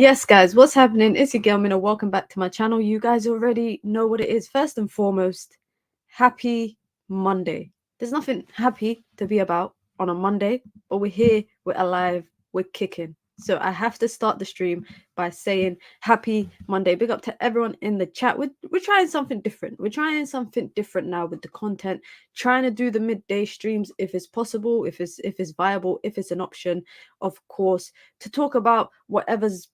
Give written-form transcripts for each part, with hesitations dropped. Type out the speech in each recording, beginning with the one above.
Yes, guys, what's happening? It's your girl Mina. Welcome back to my channel. You guys already know what it is. First and foremost, happy Monday. There's nothing happy to be about on a Monday, but we're here, we're alive, we're kicking. So I have to start the stream by saying happy Monday. Big up to everyone in the chat. We're trying something different. We're trying something different now with the content. Trying to do the midday streams if it's possible, if it's viable, if it's an option, of course, to talk about whatever's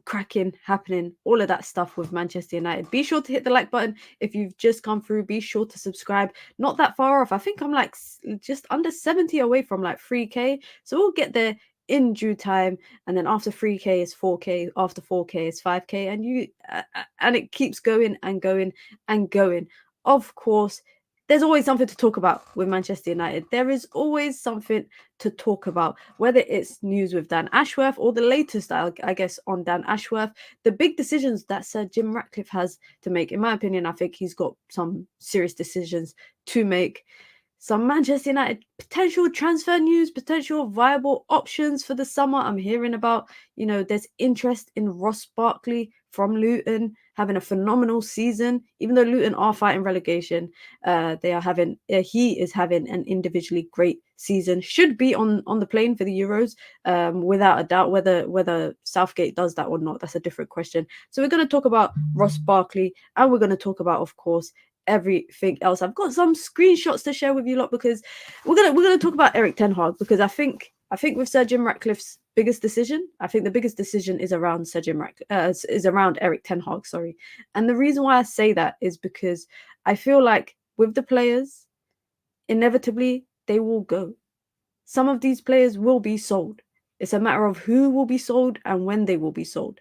cracking happening, all of that stuff with Manchester United. Be sure to hit the like button if you've just come through. Be sure to subscribe. Not that far off. I think I'm like just under 70 away from like 3k, so we'll get there in due time. And then after 3k is 4k, after 4k is 5k, and it keeps going and going and going. Of course, there's always something to talk about with Manchester United. There is always something to talk about, whether it's news with Dan Ashworth or the latest, I guess, on Dan Ashworth, the big decisions that Sir Jim Ratcliffe has to make. In my opinion, I think he's got some serious decisions to make. Some Manchester United potential transfer news, potential viable options for the summer. I'm hearing about, there's interest in Ross Barkley from Luton having a phenomenal season. Even though Luton are fighting relegation, he is having an individually great season. Should be on the plane for the Euros, without a doubt. Whether Southgate does that or not, that's a different question. So we're going to talk about Ross Barkley, and we're going to talk about, of course, everything else. I've got some screenshots to share with you lot, because we're gonna talk about Erik ten Hag, because I think with Sir Jim Ratcliffe's biggest decision, I think the biggest decision is around is around Erik ten Hag, sorry. And the reason why I say that is because I feel like with the players, inevitably they will go. Some of these players will be sold. It's a matter of who will be sold and when they will be sold.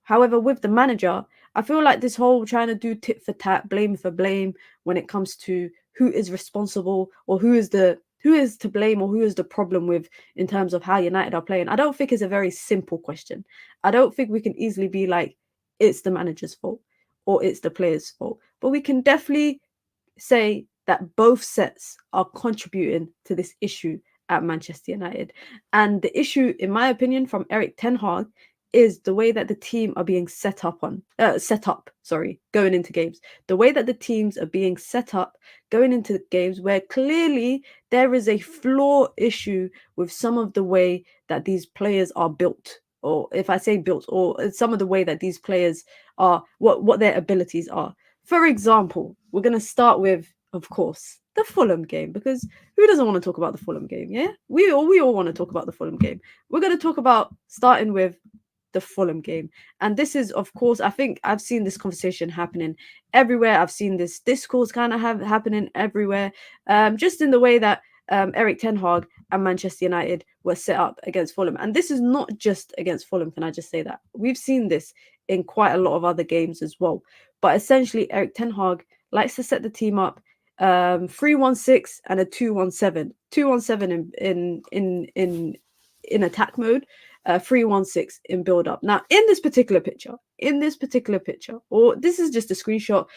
However, with the manager, I feel like this whole trying to do tit for tat, blame for blame, when it comes to who is responsible or who is to blame or who is the problem with in terms of how United are playing, I don't think it's a very simple question. I don't think we can easily be like, it's the manager's fault or it's the player's fault. But we can definitely say that both sets are contributing to this issue at Manchester United. And the issue, in my opinion, from Erik ten Hag, is the way that the team are being set up, going into games. The way that the teams are being set up going into the games, where clearly there is a flaw issue with some of the way that these players are built. Or if I say built, or some of the way that these players are, what their abilities are. For example, we're going to start with, of course, the Fulham game, because who doesn't want to talk about the Fulham game? Yeah, we all want to talk about the Fulham game. We're going to talk about starting with the Fulham game. And this is, of course, I think I've seen this conversation happening everywhere. I've seen this discourse kind of happening everywhere, just in the way that Erik ten Hag and Manchester United were set up against Fulham. And this is not just against Fulham, can I just say that? We've seen this in quite a lot of other games as well. But essentially, Erik ten Hag likes to set the team up 3-1-6 and a 2-1-7. 2-1-7 in attack mode, 3-1-6 in build up. Now, in this particular picture, or this is just a screenshot,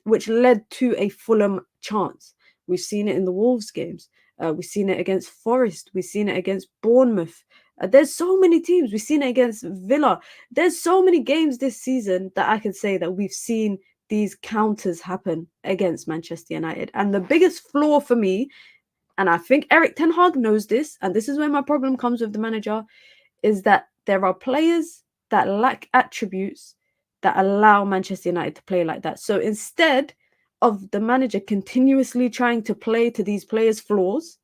which led to a Fulham chance. We've seen it in the Wolves games. We've seen it against Forest. We've seen it against Bournemouth. There's so many teams. We've seen it against Villa. There's so many games this season that I can say that we've seen these counters happen against Manchester United. And the biggest flaw for me, and I think Erik ten Hag knows this, and this is where my problem comes with the manager, is that there are players that lack attributes that allow Manchester United to play like that. So instead of the manager continuously trying to play to these players' flaws,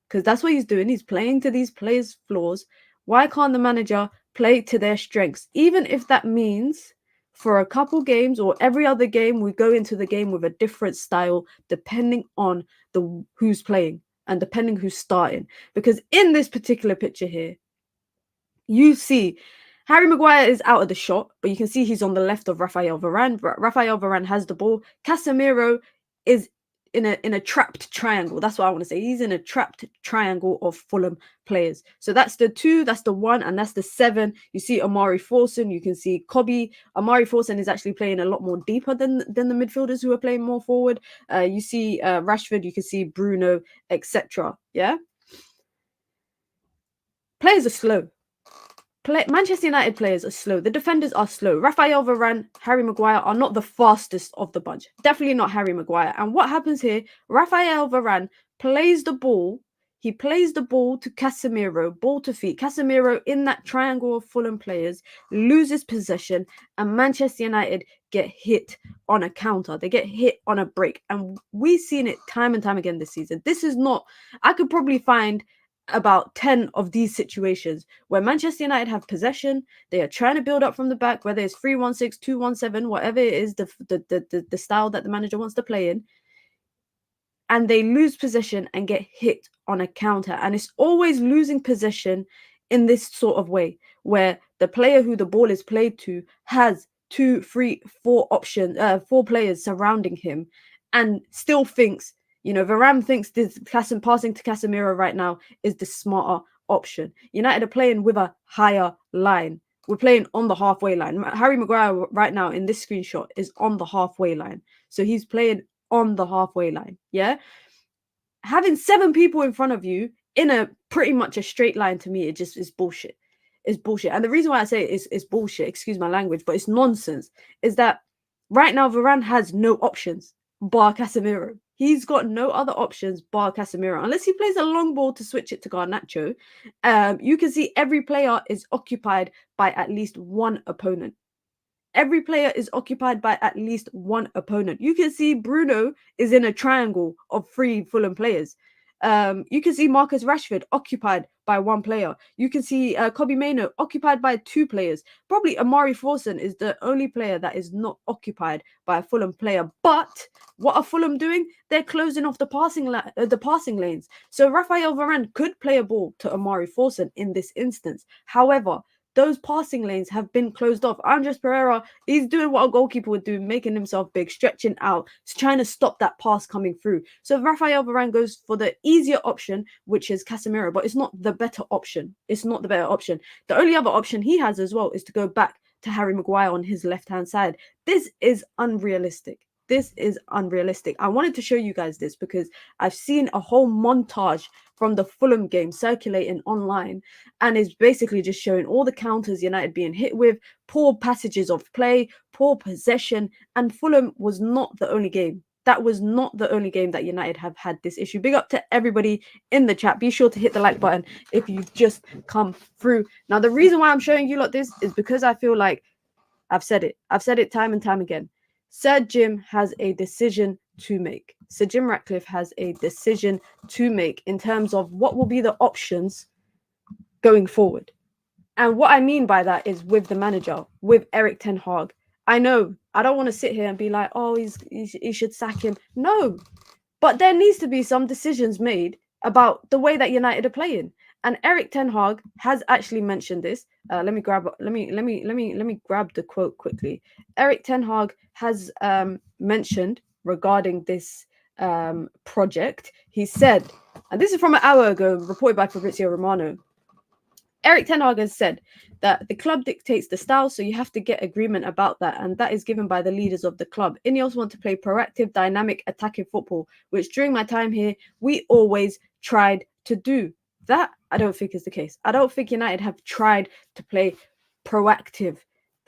because that's what he's doing, he's playing to these players' flaws, why can't the manager play to their strengths? Even if that means for a couple games or every other game, we go into the game with a different style, depending on who's playing and depending who's starting. Because in this particular picture here, you see Harry Maguire is out of the shot, but you can see he's on the left of Raphael Varane. Raphael Varane has the ball. Casemiro is in a trapped triangle. That's what I want to say. He's in a trapped triangle of Fulham players. So that's the 2, that's the 1, and that's the 7. You see Omari Forson, you can see Kobe. Omari Forson is actually playing a lot more deeper than the midfielders who are playing more forward. You see Rashford, you can see Bruno, etc. Yeah? Players are slow. Manchester United players are slow. The defenders are slow. Raphael Varane, Harry Maguire are not the fastest of the bunch. Definitely not Harry Maguire. And what happens here? Raphael Varane plays the ball. He plays the ball to Casemiro, ball to feet. Casemiro in that triangle of Fulham players loses possession, and Manchester United get hit on a counter. They get hit on a break. And we've seen it time and time again this season. This is not, I could probably find about 10 of these situations where Manchester United have possession, they are trying to build up from the back, whether it's 3-1-6, 2-1-7, whatever it is, the style that the manager wants to play in, and they lose possession and get hit on a counter. And it's always losing possession in this sort of way, where the player who the ball is played to has 2, 3, 4 options, 4 players surrounding him, and still thinks, Varane thinks this passing to Casemiro right now is the smarter option. United are playing with a higher line. We're playing on the halfway line. Harry Maguire right now in this screenshot is on the halfway line. So he's playing on the halfway line. Yeah. Having 7 people in front of you in a pretty much a straight line, to me, it just is bullshit. It's bullshit. And the reason why I say it's bullshit, excuse my language, but it's nonsense, is that right now Varane has no options bar Casemiro. He's got no other options bar Casemiro, unless he plays a long ball to switch it to Garnacho. You can see every player is occupied by at least one opponent. Every player is occupied by at least one opponent. You can see Bruno is in a triangle of 3 Fulham players. You can see Marcus Rashford occupied by 1 player. You can see Kobbie Mainoo occupied by 2 players. Probably Amari Forson is the only player that is not occupied by a Fulham player. But what are Fulham doing? They're closing off the passing lanes. So Raphael Varane could play a ball to Amari Forson in this instance. However, those passing lanes have been closed off. Andres Pereira, he's doing what a goalkeeper would do, making himself big, stretching out, trying to stop that pass coming through. So Raphael Varane goes for the easier option, which is Casemiro, but it's not the better option. It's not the better option. The only other option he has as well is to go back to Harry Maguire on his left-hand side. This is unrealistic. This is unrealistic. I wanted to show you guys this because I've seen a whole montage from the Fulham game circulating online, and it's basically just showing all the counters United being hit with, poor passages of play, poor possession, and Fulham was not the only game. That was not the only game that United have had this issue. Big up to everybody in the chat. Be sure to hit the like button if you've just come through. Now, the reason why I'm showing you lot this is because I feel like I've said it. I've said it time and time again. Sir Jim has a decision to make. Sir Jim Ratcliffe has a decision to make in terms of what will be the options going forward. And what I mean by that is with the manager, with Erik ten Hag. I know I don't want to sit here and be like, oh, he should sack him. No, but there needs to be some decisions made about the way that United are playing. And Erik ten Hag has actually mentioned this. Let me grab the quote quickly. Erik ten Hag has mentioned regarding this project. He said, and this is from an hour ago, reported by Fabrizio Romano. Erik ten Hag has said that the club dictates the style, so you have to get agreement about that, and that is given by the leaders of the club. Ineos want to play proactive, dynamic, attacking football, which during my time here, we always tried to do. That, I don't think is the case. I don't think United have tried to play proactive,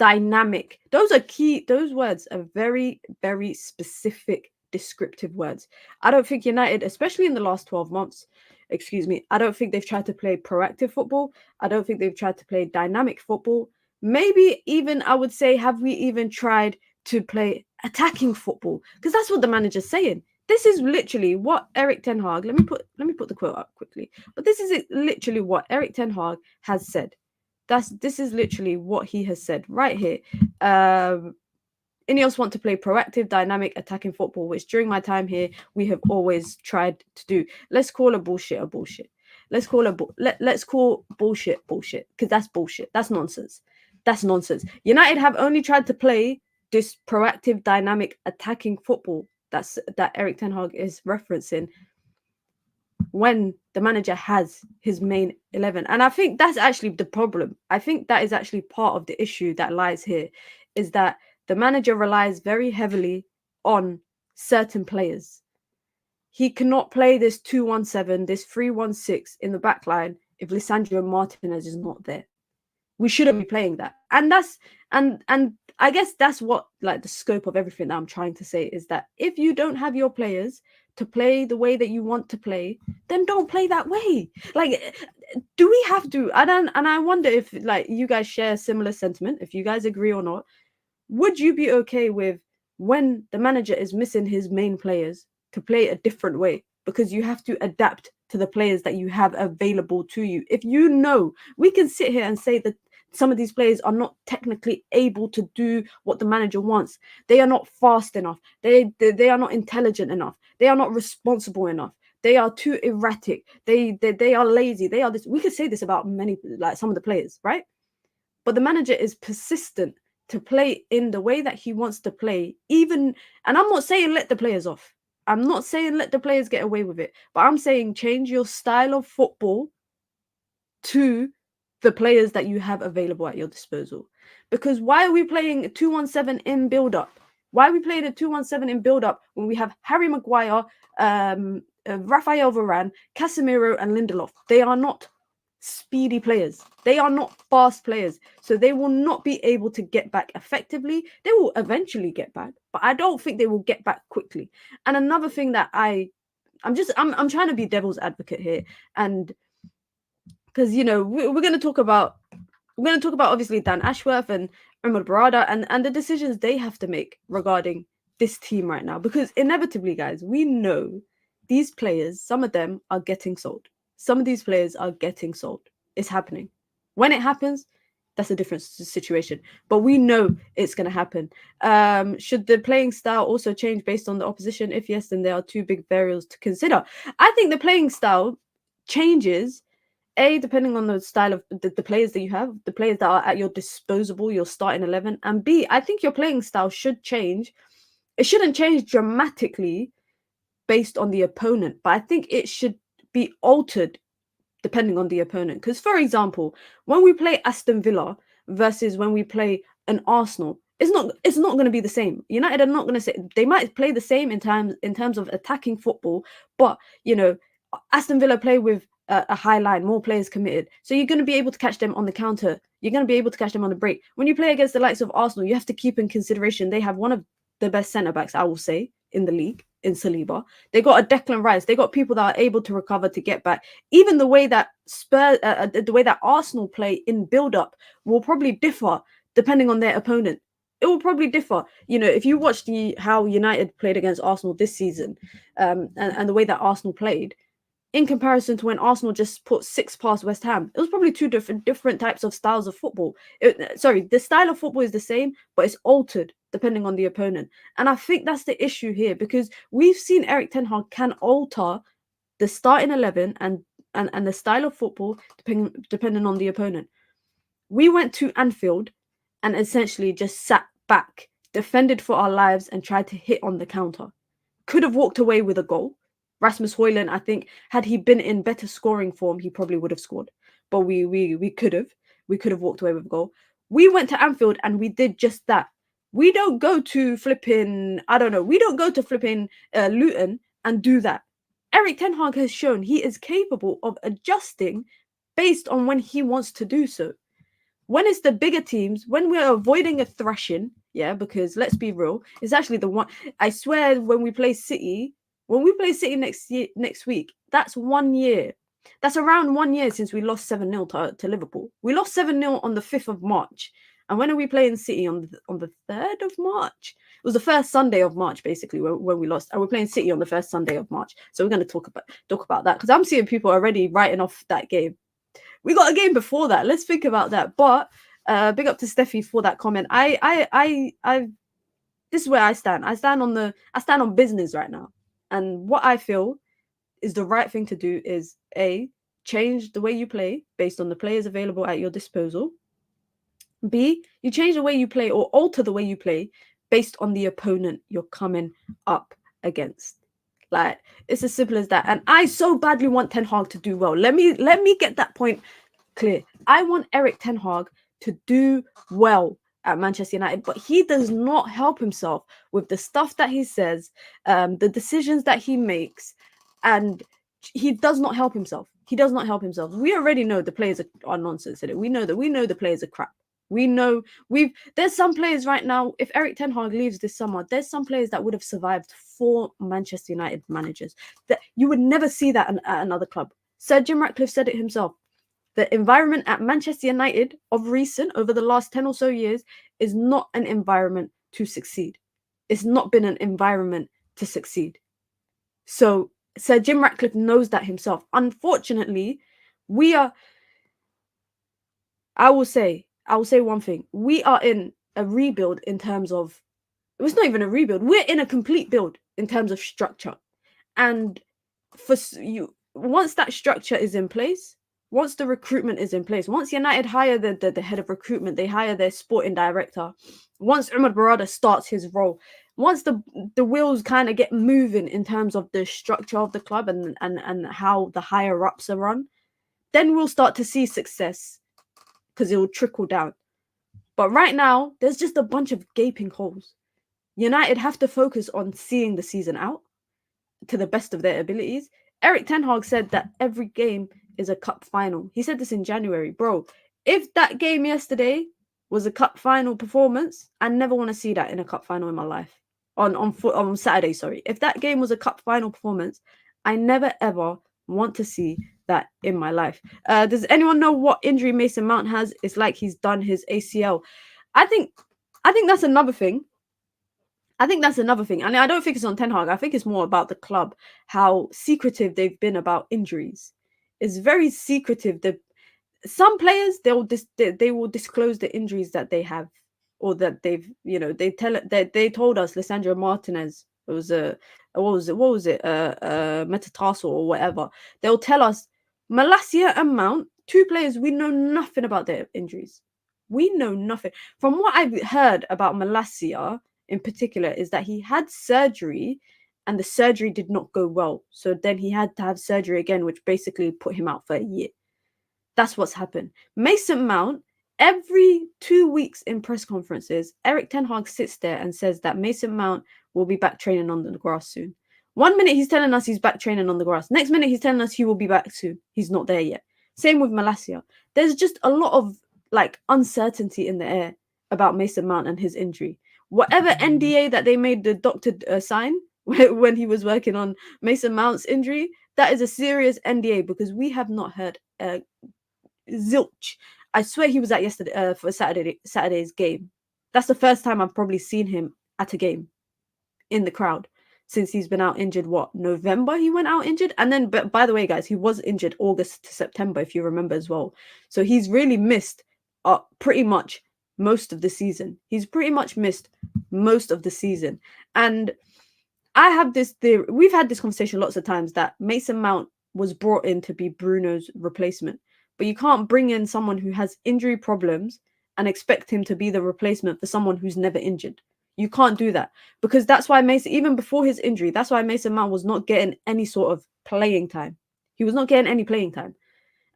dynamic. Those are key. Those words are very, very specific, descriptive words. I don't think United, especially in the last 12 months, I don't think they've tried to play proactive football. I don't think they've tried to play dynamic football. Maybe even, I would say, have we even tried to play attacking football? Because that's what the manager's saying. This is literally what Erik ten Hag, let me put the quote up quickly. But this is literally what Erik ten Hag has said. This is literally what he has said right here. Ineos want to play proactive, dynamic, attacking football, which during my time here, we have always tried to do. Let's call a bullshit. Let's call bullshit, because that's bullshit. That's nonsense. United have only tried to play this proactive, dynamic, attacking football that Erik ten Hag is referencing when the manager has his main 11. And I think that's actually the problem. I think that is actually part of the issue that lies here, is that the manager relies very heavily on certain players. He cannot play this 2-1-7, this 3-1-6 in the back line if Lisandro Martinez is not there. We shouldn't be playing that. And that's and I guess that's what, like, the scope of everything that I'm trying to say is that if you don't have your players to play the way that you want to play, then don't play that way. Like, do we have to? And I wonder if, like, you guys share a similar sentiment, if you guys agree or not. Would you be okay with, when the manager is missing his main players, to play a different way? Because you have to adapt to the players that you have available to you. If you know, we can sit here and say that some of these players are not technically able to do what the manager wants. They are not fast enough. They are not intelligent enough. They are not responsible enough. They are too erratic. They are lazy. They are this. We could say this about many, like some of the players, right? But the manager is persistent to play in the way that he wants to play, even, and I'm not saying let the players off. I'm not saying let the players get away with it, but I'm saying change your style of football to the players that you have available at your disposal. Because why are we playing 2-1-7 in build up? Why are we playing a 2-1-7 in build up when we have Harry Maguire, Rafael Varane, Casemiro, and Lindelof? They are not speedy players. They are not fast players. So they will not be able to get back effectively. They will eventually get back, but I don't think they will get back quickly. And another thing that I'm trying to be devil's advocate here, and because, you know, we're going to talk about obviously Dan Ashworth and Umar Barada and the decisions they have to make regarding this team right now. Because inevitably, guys, we know these players, some of them are getting sold. Some of these players are getting sold. It's happening. When it happens, that's a different situation. But we know it's going to happen. Should the playing style also change based on the opposition? If yes, then there are two big variables to consider. I think the playing style changes, depending on the style of the players that you have, the players that are at your disposable, your starting 11. And B, I think your playing style should change. It shouldn't change dramatically based on the opponent, but I think it should be altered depending on the opponent. Because, for example, when we play Aston Villa versus when we play an Arsenal, it's not going to be the same. United are not going to say, they might play the same in terms of attacking football, but, you know, Aston Villa play with a high line, more players committed. So you're going to be able to catch them on the counter. You're going to be able to catch them on the break. When you play against the likes of Arsenal, you have to keep in consideration they have one of the best centre-backs, I will say, in the league, in Saliba. They got a Declan Rice. They got people that are able to recover, to get back. Even the way that the way that Arsenal play in build-up will probably differ depending on their opponent. It will probably differ. You know, if you watch how United played against Arsenal this season, and the way that Arsenal played, in comparison to when Arsenal just put 6 past West Ham, it was probably two different types of styles of football. The style of football is the same, but it's altered depending on the opponent. And I think that's the issue here, because we've seen Erik ten Hag can alter the starting 11 and the style of football depending on the opponent. We went to Anfield and essentially just sat back, defended for our lives, and tried to hit on the counter. Could have walked away with a goal. Rasmus Højlund, I think, had he been in better scoring form, he probably would have scored. But we could have walked away with a goal. We went to Anfield and we did just that. We don't go to flipping, we don't go to flipping Luton and do that. Erik ten Hag has shown he is capable of adjusting based on when he wants to do so. When it's the bigger teams, when we're avoiding a thrashing, because let's be real, it's actually the one. I swear, when we play City next week, that's 1 year. That's around 1 year since we lost 7-0 to Liverpool. We lost 7-0 on the 5th of March. And when are we playing City? On the 3rd of March? It was the first Sunday of March, basically, when we lost. And we're playing City on the first Sunday of March. So we're going to talk about that, because I'm seeing people already writing off that game. We got a game before that. Let's think about that. But big up to Steffi for that comment. This is where I stand. I stand on business right now. And what I feel is the right thing to do is A, change the way you play based on the players available at your disposal. B, you change the way you play or alter the way you play based on the opponent you're coming up against. Like, it's as simple as that. And I so badly want Ten Hag to do well. Let me get that point clear. I want Erik ten Hag to do well at Manchester United, but he does not help himself with the stuff that he says, the decisions that he makes, and he does not help himself. He does not help himself. We already know the players are nonsense in it. We know the players are crap. We know there's some players right now. If Erik ten Hag leaves this summer, there's some players that would have survived 4 Manchester United managers. That you would never see that at another club. Sir Jim Ratcliffe said it himself. The environment at Manchester United of recent, over the last 10 or so years, is not an environment to succeed. It's not been an environment to succeed. So Sir Jim Ratcliffe knows that himself. Unfortunately, I will say one thing. We are in a rebuild in terms of, it's not even a rebuild. We're in a complete build in terms of structure. And once that structure is in place, once the recruitment is in place, once United hire the head of recruitment, they hire their sporting director, once Umar Barada starts his role, once the wheels kind of get moving in terms of the structure of the club and how the higher ups are run, then we'll start to see success because it will trickle down. But right now, there's just a bunch of gaping holes. United have to focus on seeing the season out to the best of their abilities. Erik ten Hag said that every game is a cup final. He said this in January. Bro, if that game yesterday was a cup final performance, I never want to see that in a cup final in my life. On Saturday, sorry. If that game was a cup final performance, I never ever want to see that in my life. Does anyone know what injury Mason Mount has? It's like he's done his ACL. I think that's another thing. And I don't think it's on Ten Hag. I think it's more about the club, how secretive they've been about injuries. It's very secretive. Some players they will disclose the injuries that they have, or that they've they told us Lisandro Martinez, it was a metatarsal or whatever. They'll tell us Malacia and Mount, 2 players we know nothing about their injuries. We know nothing. From what I've heard about Malacia in particular is that he had surgery and the surgery did not go well. So then he had to have surgery again, which basically put him out for a year. That's what's happened. Mason Mount, every 2 weeks in press conferences, Erik ten Hag sits there and says that Mason Mount will be back training on the grass soon. 1 minute he's telling us he's back training on the grass. Next minute he's telling us he will be back soon. He's not there yet. Same with Malacia. There's just a lot of uncertainty in the air about Mason Mount and his injury. Whatever NDA that they made the doctor sign when he was working on Mason Mount's injury, that is a serious NDA because we have not heard zilch. I swear he was at yesterday for Saturday's game. That's the first time I've probably seen him at a game in the crowd since he's been out injured. November he went out injured, and then but by the way, guys, he was injured August to September if you remember as well. So he's really missed pretty much most of the season. And I have this theory. We've had this conversation lots of times that Mason Mount was brought in to be Bruno's replacement. But you can't bring in someone who has injury problems and expect him to be the replacement for someone who's never injured. You can't do that. Because that's why Mason, even before his injury, that's why Mason Mount was not getting any sort of playing time. He was not getting any playing time.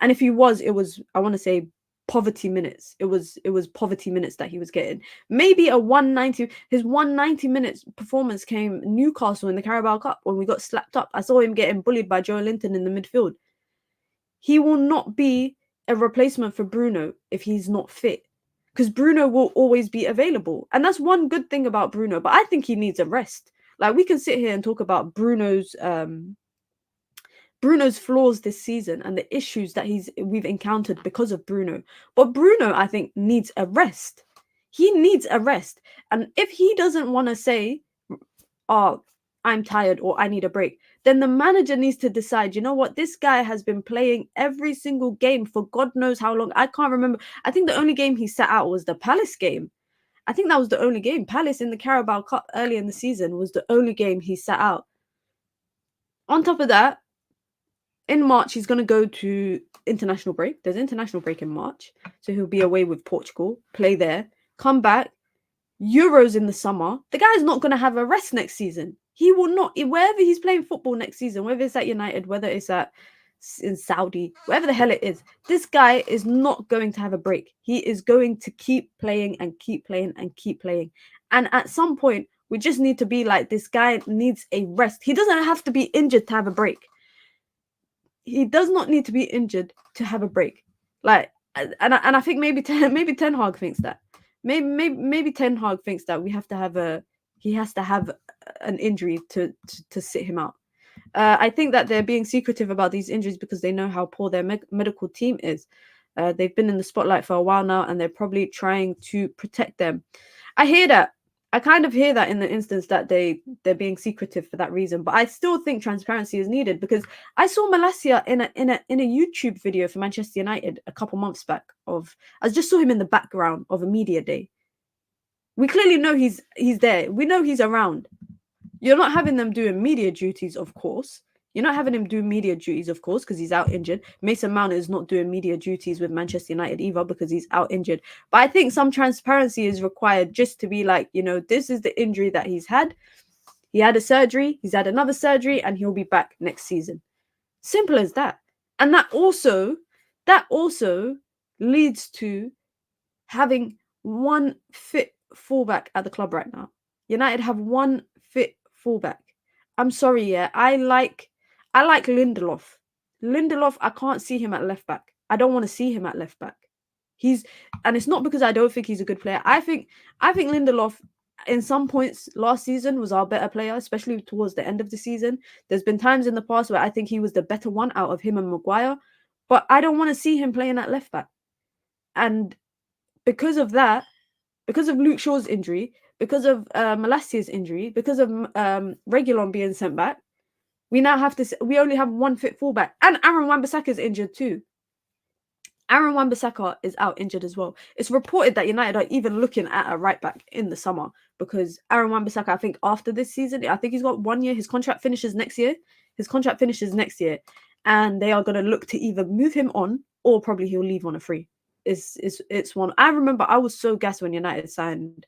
And if he was, it was, I want to say, poverty minutes. It was poverty minutes that he was getting. Maybe his 190 minutes performance came Newcastle in the Carabao Cup when we got slapped up. I saw him getting bullied by Joe Linton in the midfield. He will not be a replacement for Bruno if he's not fit, because Bruno will always be available. And that's one good thing about Bruno, but I think he needs a rest. Like, we can sit here and talk about Bruno's flaws this season and the issues that we've encountered because of Bruno. But Bruno, I think, needs a rest. He needs a rest. And if he doesn't want to say, oh, I'm tired or I need a break, then the manager needs to decide, you know what, this guy has been playing every single game for God knows how long. I can't remember. I think the only game he sat out was the Palace game. I think that was the only game. Palace in the Carabao Cup early in the season was the only game he sat out. On top of that, in March, he's going to go to international break. There's international break in March. So he'll be away with Portugal, play there, come back, Euros in the summer. The guy's not going to have a rest next season. He will not, wherever he's playing football next season, whether it's at United, whether it's in Saudi, wherever the hell it is, this guy is not going to have a break. He is going to keep playing and keep playing and keep playing. And at some point, we just need to be like, this guy needs a rest. He doesn't have to be injured to have a break. he does not need to be injured to have a break. Like, and I think maybe Ten Hag thinks that. Maybe Ten Hag thinks that he has to have an injury to sit him out. I think that they're being secretive about these injuries because they know how poor their medical team is. They've been in the spotlight for a while now, and they're probably trying to protect them. I hear that. I kind of hear that in the instance that they're being secretive for that reason, but I still think transparency is needed because I saw Malacia in a YouTube video for Manchester United a couple months back. I just saw him in the background of a media day. We clearly know he's there. We know he's around. You're not having them doing media duties, of course. You're not having him do media duties, of course, because he's out injured. Mason Mount is not doing media duties with Manchester United either because he's out injured. But I think some transparency is required just to be like, this is the injury that he's had. He had a surgery, he's had another surgery, and he'll be back next season. Simple as that. And that also leads to having one fit fullback at the club right now. United have one fit fullback. I'm sorry, yeah. I like Lindelof. Lindelof, I can't see him at left back. I don't want to see him at left back. And it's not because I don't think he's a good player. I think Lindelof in some points last season was our better player, especially towards the end of the season. There's been times in the past where I think he was the better one out of him and Maguire, but I don't want to see him playing at left back. And because of that, because of Luke Shaw's injury, because of Malacia's injury, because of Reguilon being sent back, we only have one fit fullback. And Aaron Wan-Bissaka is injured too. Aaron Wan-Bissaka is out injured as well. It's reported that United are even looking at a right back in the summer because Aaron Wan-Bissaka, I think after this season, I think he's got 1 year. His contract finishes next year. And they are going to look to either move him on or probably he'll leave on a free. It's one. I remember I was so gassed when United signed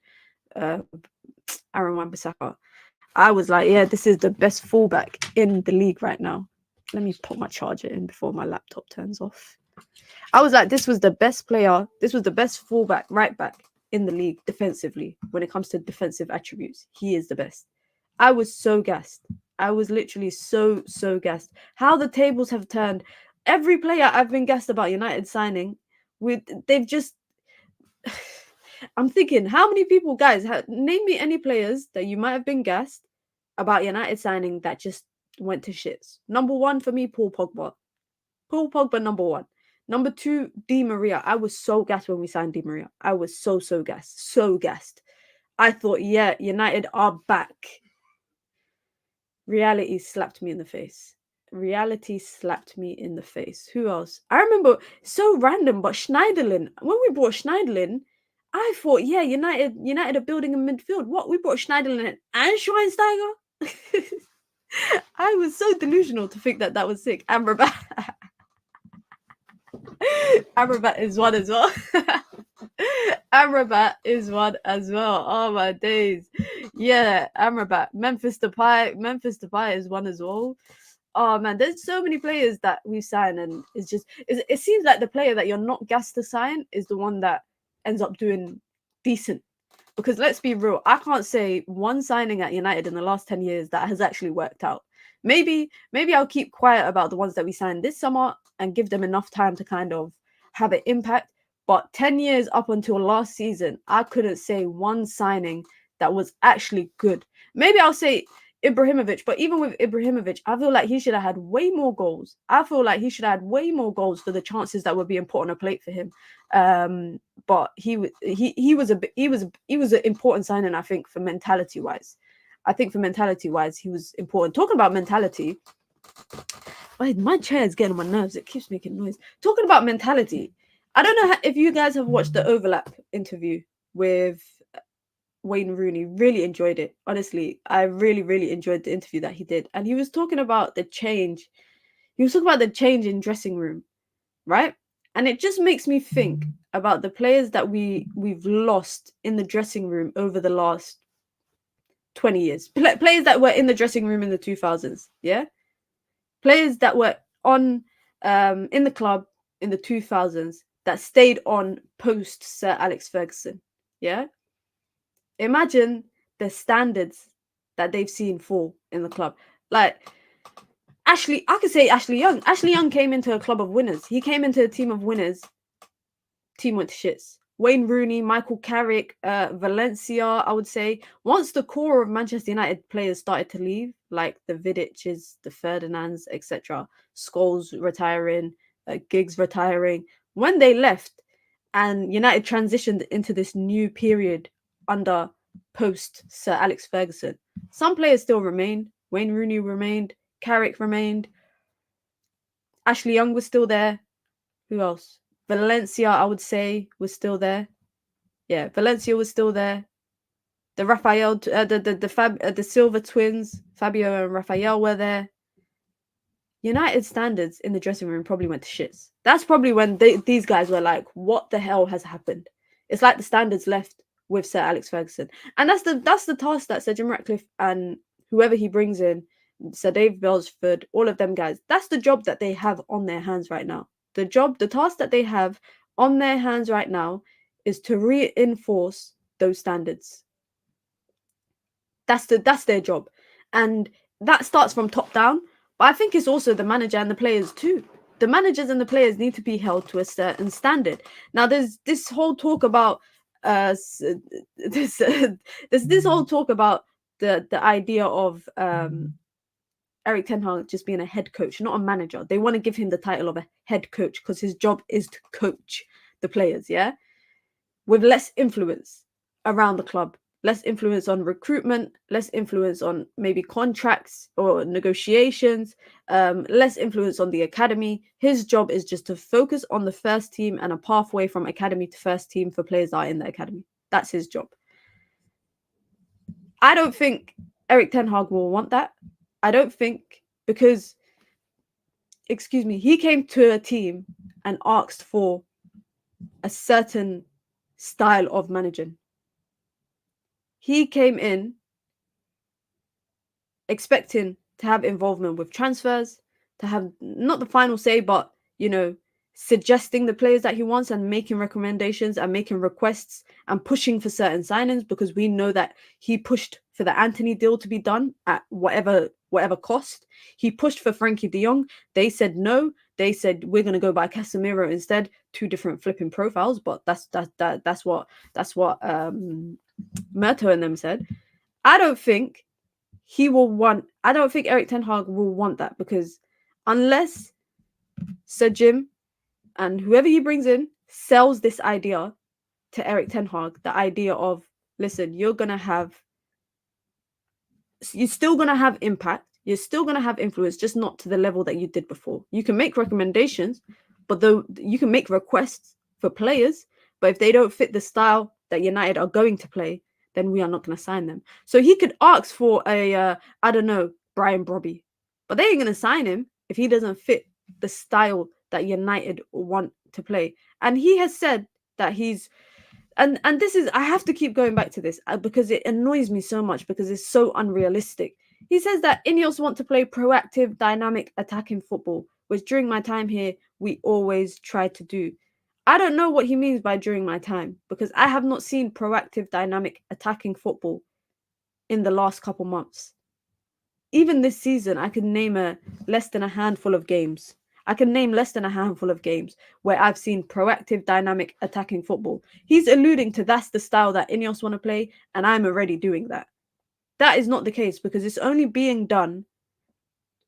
Aaron Wan-Bissaka. I was like, yeah, this is the best fullback in the league right now. Let me put my charger in before my laptop turns off. I was like, this was the best player. This was the best fullback, right back in the league defensively. When it comes to defensive attributes, he is the best. I was so gassed. I was literally so gassed. How the tables have turned. Every player I've been gassed about United signing, they've just... I'm thinking, how many people, guys, name me any players that you might have been gassed about United signing that just went to shits. Number one for me, Paul Pogba. Paul Pogba, number one. Number two, Di Maria. I was so gassed when we signed Di Maria. I was so gassed. So gassed. I thought, yeah, United are back. Reality slapped me in the face. Who else? I remember, so random, but Schneiderlin. When we brought Schneiderlin, I thought, yeah, United are building a midfield. What? We brought Schneiderlin and Schweinsteiger? I was so delusional to think that was sick. Amrabat. Amrabat is one as well. Amrabat is one as well. Oh my days. Yeah, Amrabat. Memphis Depay is one as well. Oh man, there's so many players that we sign, and it seems like the player that you're not gassed to sign is the one that ends up doing decent. Because let's be real, I can't say one signing at United in the last 10 years that has actually worked out. Maybe I'll keep quiet about the ones that we signed this summer and give them enough time to kind of have an impact. But 10 years up until last season, I couldn't say one signing that was actually good. Maybe I'll say Ibrahimovic, but even with Ibrahimovic, I feel like he should have had way more goals. For the chances that were being put on a plate for him. But he was an important signing, I think, for mentality wise. He was important. Talking about mentality, my chair is getting on my nerves. It keeps making noise. Talking about mentality, I don't know if you guys have watched the Overlap interview with Wayne Rooney. Really enjoyed it. Honestly, I really enjoyed the interview that he did. And he was talking about the change. He was talking about the change in dressing room, right? And it just makes me think about the players that we've lost in the dressing room over the last 20 years. Players that were in the dressing room in the 2000s, yeah? Players that were on in the club in the 2000s that stayed on post Sir Alex Ferguson, yeah? Imagine the standards that they've seen fall in the club. Like, I could say Ashley Young. Ashley Young came into a club of winners. He came into a team of winners. Team went to shits. Wayne Rooney, Michael Carrick, Valencia, I would say. Once the core of Manchester United players started to leave, like the Vidiches, the Ferdinands, etc., Scholes retiring, Giggs retiring, when they left and United transitioned into this new period under post Sir Alex Ferguson, some players still remained. Wayne Rooney remained, Carrick remained, Ashley Young was still there. Who else? Valencia, I would say, was still there. Yeah, Valencia was still there. The Raphael, the Silva twins, Fabio and Raphael were there. United standards in the dressing room probably went to shits. That's probably when these guys were like, "What the hell has happened?" It's like the standards left with Sir Alex Ferguson, and that's the task that Sir Jim Ratcliffe and whoever he brings in, Sir Dave Belsford, all of them guys. That's the job that they have on their hands right now. The task that they have on their hands right now is to reinforce those standards. That's their job, and that starts from top down. But I think it's also the manager and the players too. The managers and the players need to be held to a certain standard. Now, there's this whole talk about this whole talk about the idea of Eric Ten Hag just being a head coach, not a manager. They want to give him the title of a head coach because his job is to coach the players, yeah, with less influence around the club. Less influence on recruitment, less influence on maybe contracts or negotiations, less influence on the academy. His job is just to focus on the first team and a pathway from academy to first team for players that are in the academy. That's his job. I don't think Eric Ten Hag will want that. I don't think, because, excuse me, he came to a team and asked for a certain style of managing. He came in expecting to have involvement with transfers, to have not the final say, but, suggesting the players that he wants and making recommendations and making requests and pushing for certain signings, because we know that he pushed for the Anthony deal to be done at whatever cost. He pushed for Frankie de Jong. They said no. They said we're going to go by Casemiro instead. Two different flipping profiles, but that's what Murto and them said. I don't think Eric Ten Hag will want that, because unless Sir Jim and whoever he brings in sells this idea to Eric Ten Hag, the idea of, listen, you're still going to have impact, you're still going to have influence, just not to the level that you did before. You can make recommendations, but though you can make requests for players, but if they don't fit the style that United are going to play, then we are not going to sign them. So he could ask for I don't know, Brian Brobby, but they ain't going to sign him if he doesn't fit the style that United want to play. And he has said that he's, and this is, I have to keep going back to this because it annoys me so much, because it's so unrealistic. He says that Ineos want to play proactive, dynamic, attacking football, which during my time here, we always try to do. I don't know what he means by during my time, because I have not seen proactive, dynamic, attacking football in the last couple months. Even this season, I can name less than a handful of games. Where I've seen proactive, dynamic, attacking football. He's alluding to that's the style that Ineos want to play, and I'm already doing that. That is not the case, because it's only being done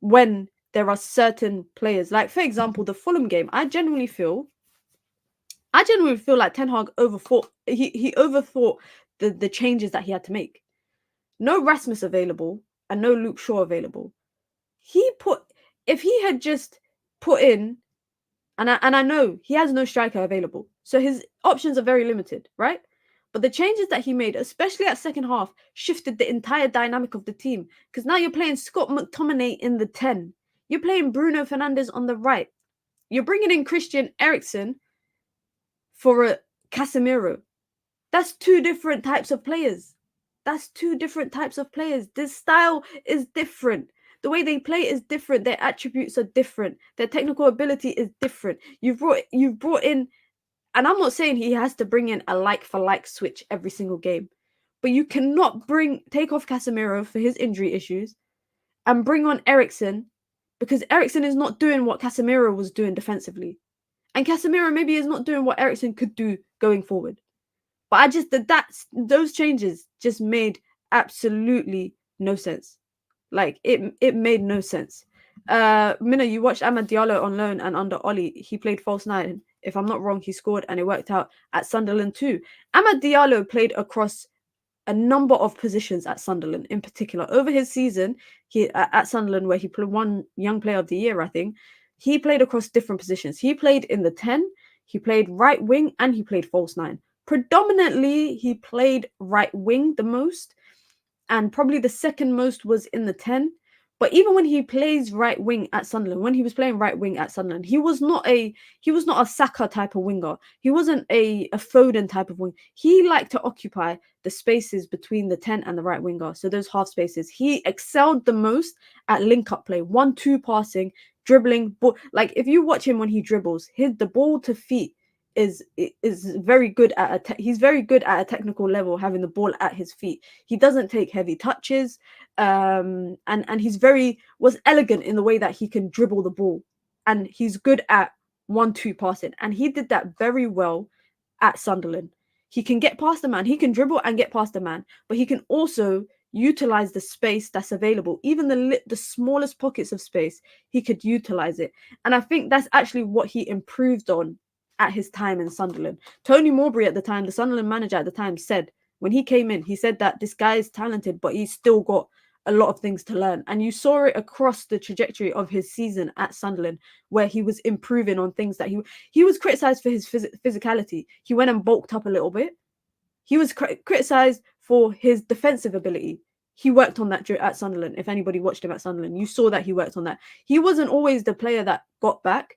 when there are certain players. Like, for example, the Fulham game, I genuinely feel like Ten Hag overthought. He overthought the changes that he had to make. No Rasmus available and no Luke Shaw available. If he had just put in, and I know he has no striker available, so his options are very limited, right? But the changes that he made, especially at second half, shifted the entire dynamic of the team. Because now you're playing Scott McTominay in the 10. You're playing Bruno Fernandes on the right. You're bringing in Christian Eriksen for a Casemiro. That's two different types of players. This style is different. The way they play is different. Their attributes are different. Their technical ability is different. You've brought in, and I'm not saying he has to bring in a like-for-like switch every single game, but you cannot take off Casemiro for his injury issues and bring on Eriksen because Eriksen is not doing what Casemiro was doing defensively. And Casemiro maybe is not doing what Eriksen could do going forward. But I just those changes just made absolutely no sense. Like it made no sense. Mina, you watched Amad Diallo on loan and under Oli. He played false nine. If I'm not wrong, he scored and it worked out at Sunderland too. Amad Diallo played across a number of positions at Sunderland in particular. Over his season, he at Sunderland, where he won Young Player of the Year, I think, he played across different positions. He played in the 10, he played right wing, and he played false nine. Predominantly, he played right wing the most, and probably the second most was in the 10. But even when he plays right wing at Sunderland, when he was playing right wing at Sunderland, he was not a Saka type of winger. He wasn't a Foden type of wing. He liked to occupy the spaces between the 10 and the right winger. So those half spaces. He excelled the most at link-up play, 1-2 passing, dribbling. Ball. Like if you watch him when he dribbles, the ball to feet is very good at he's very good at a technical level, having the ball at his feet. He doesn't take heavy touches, and he's was elegant in the way that he can dribble the ball, and he's good at 1-2 passing, and he did that very well at Sunderland. He can get past the man, he can dribble and get past the man, but he can also utilize the space that's available. Even the smallest pockets of space, he could utilize it, and I think that's actually what he improved on at his time in Sunderland. Tony Mowbray at the time, the Sunderland manager at the time, said when he came in, he said that this guy is talented, but he's still got a lot of things to learn. And you saw it across the trajectory of his season at Sunderland, where he was improving on things that he was criticized for his physicality. He went and bulked up a little bit. He was criticized for his defensive ability. He worked on that at Sunderland. If anybody watched him at Sunderland, you saw that he worked on that. He wasn't always the player that got back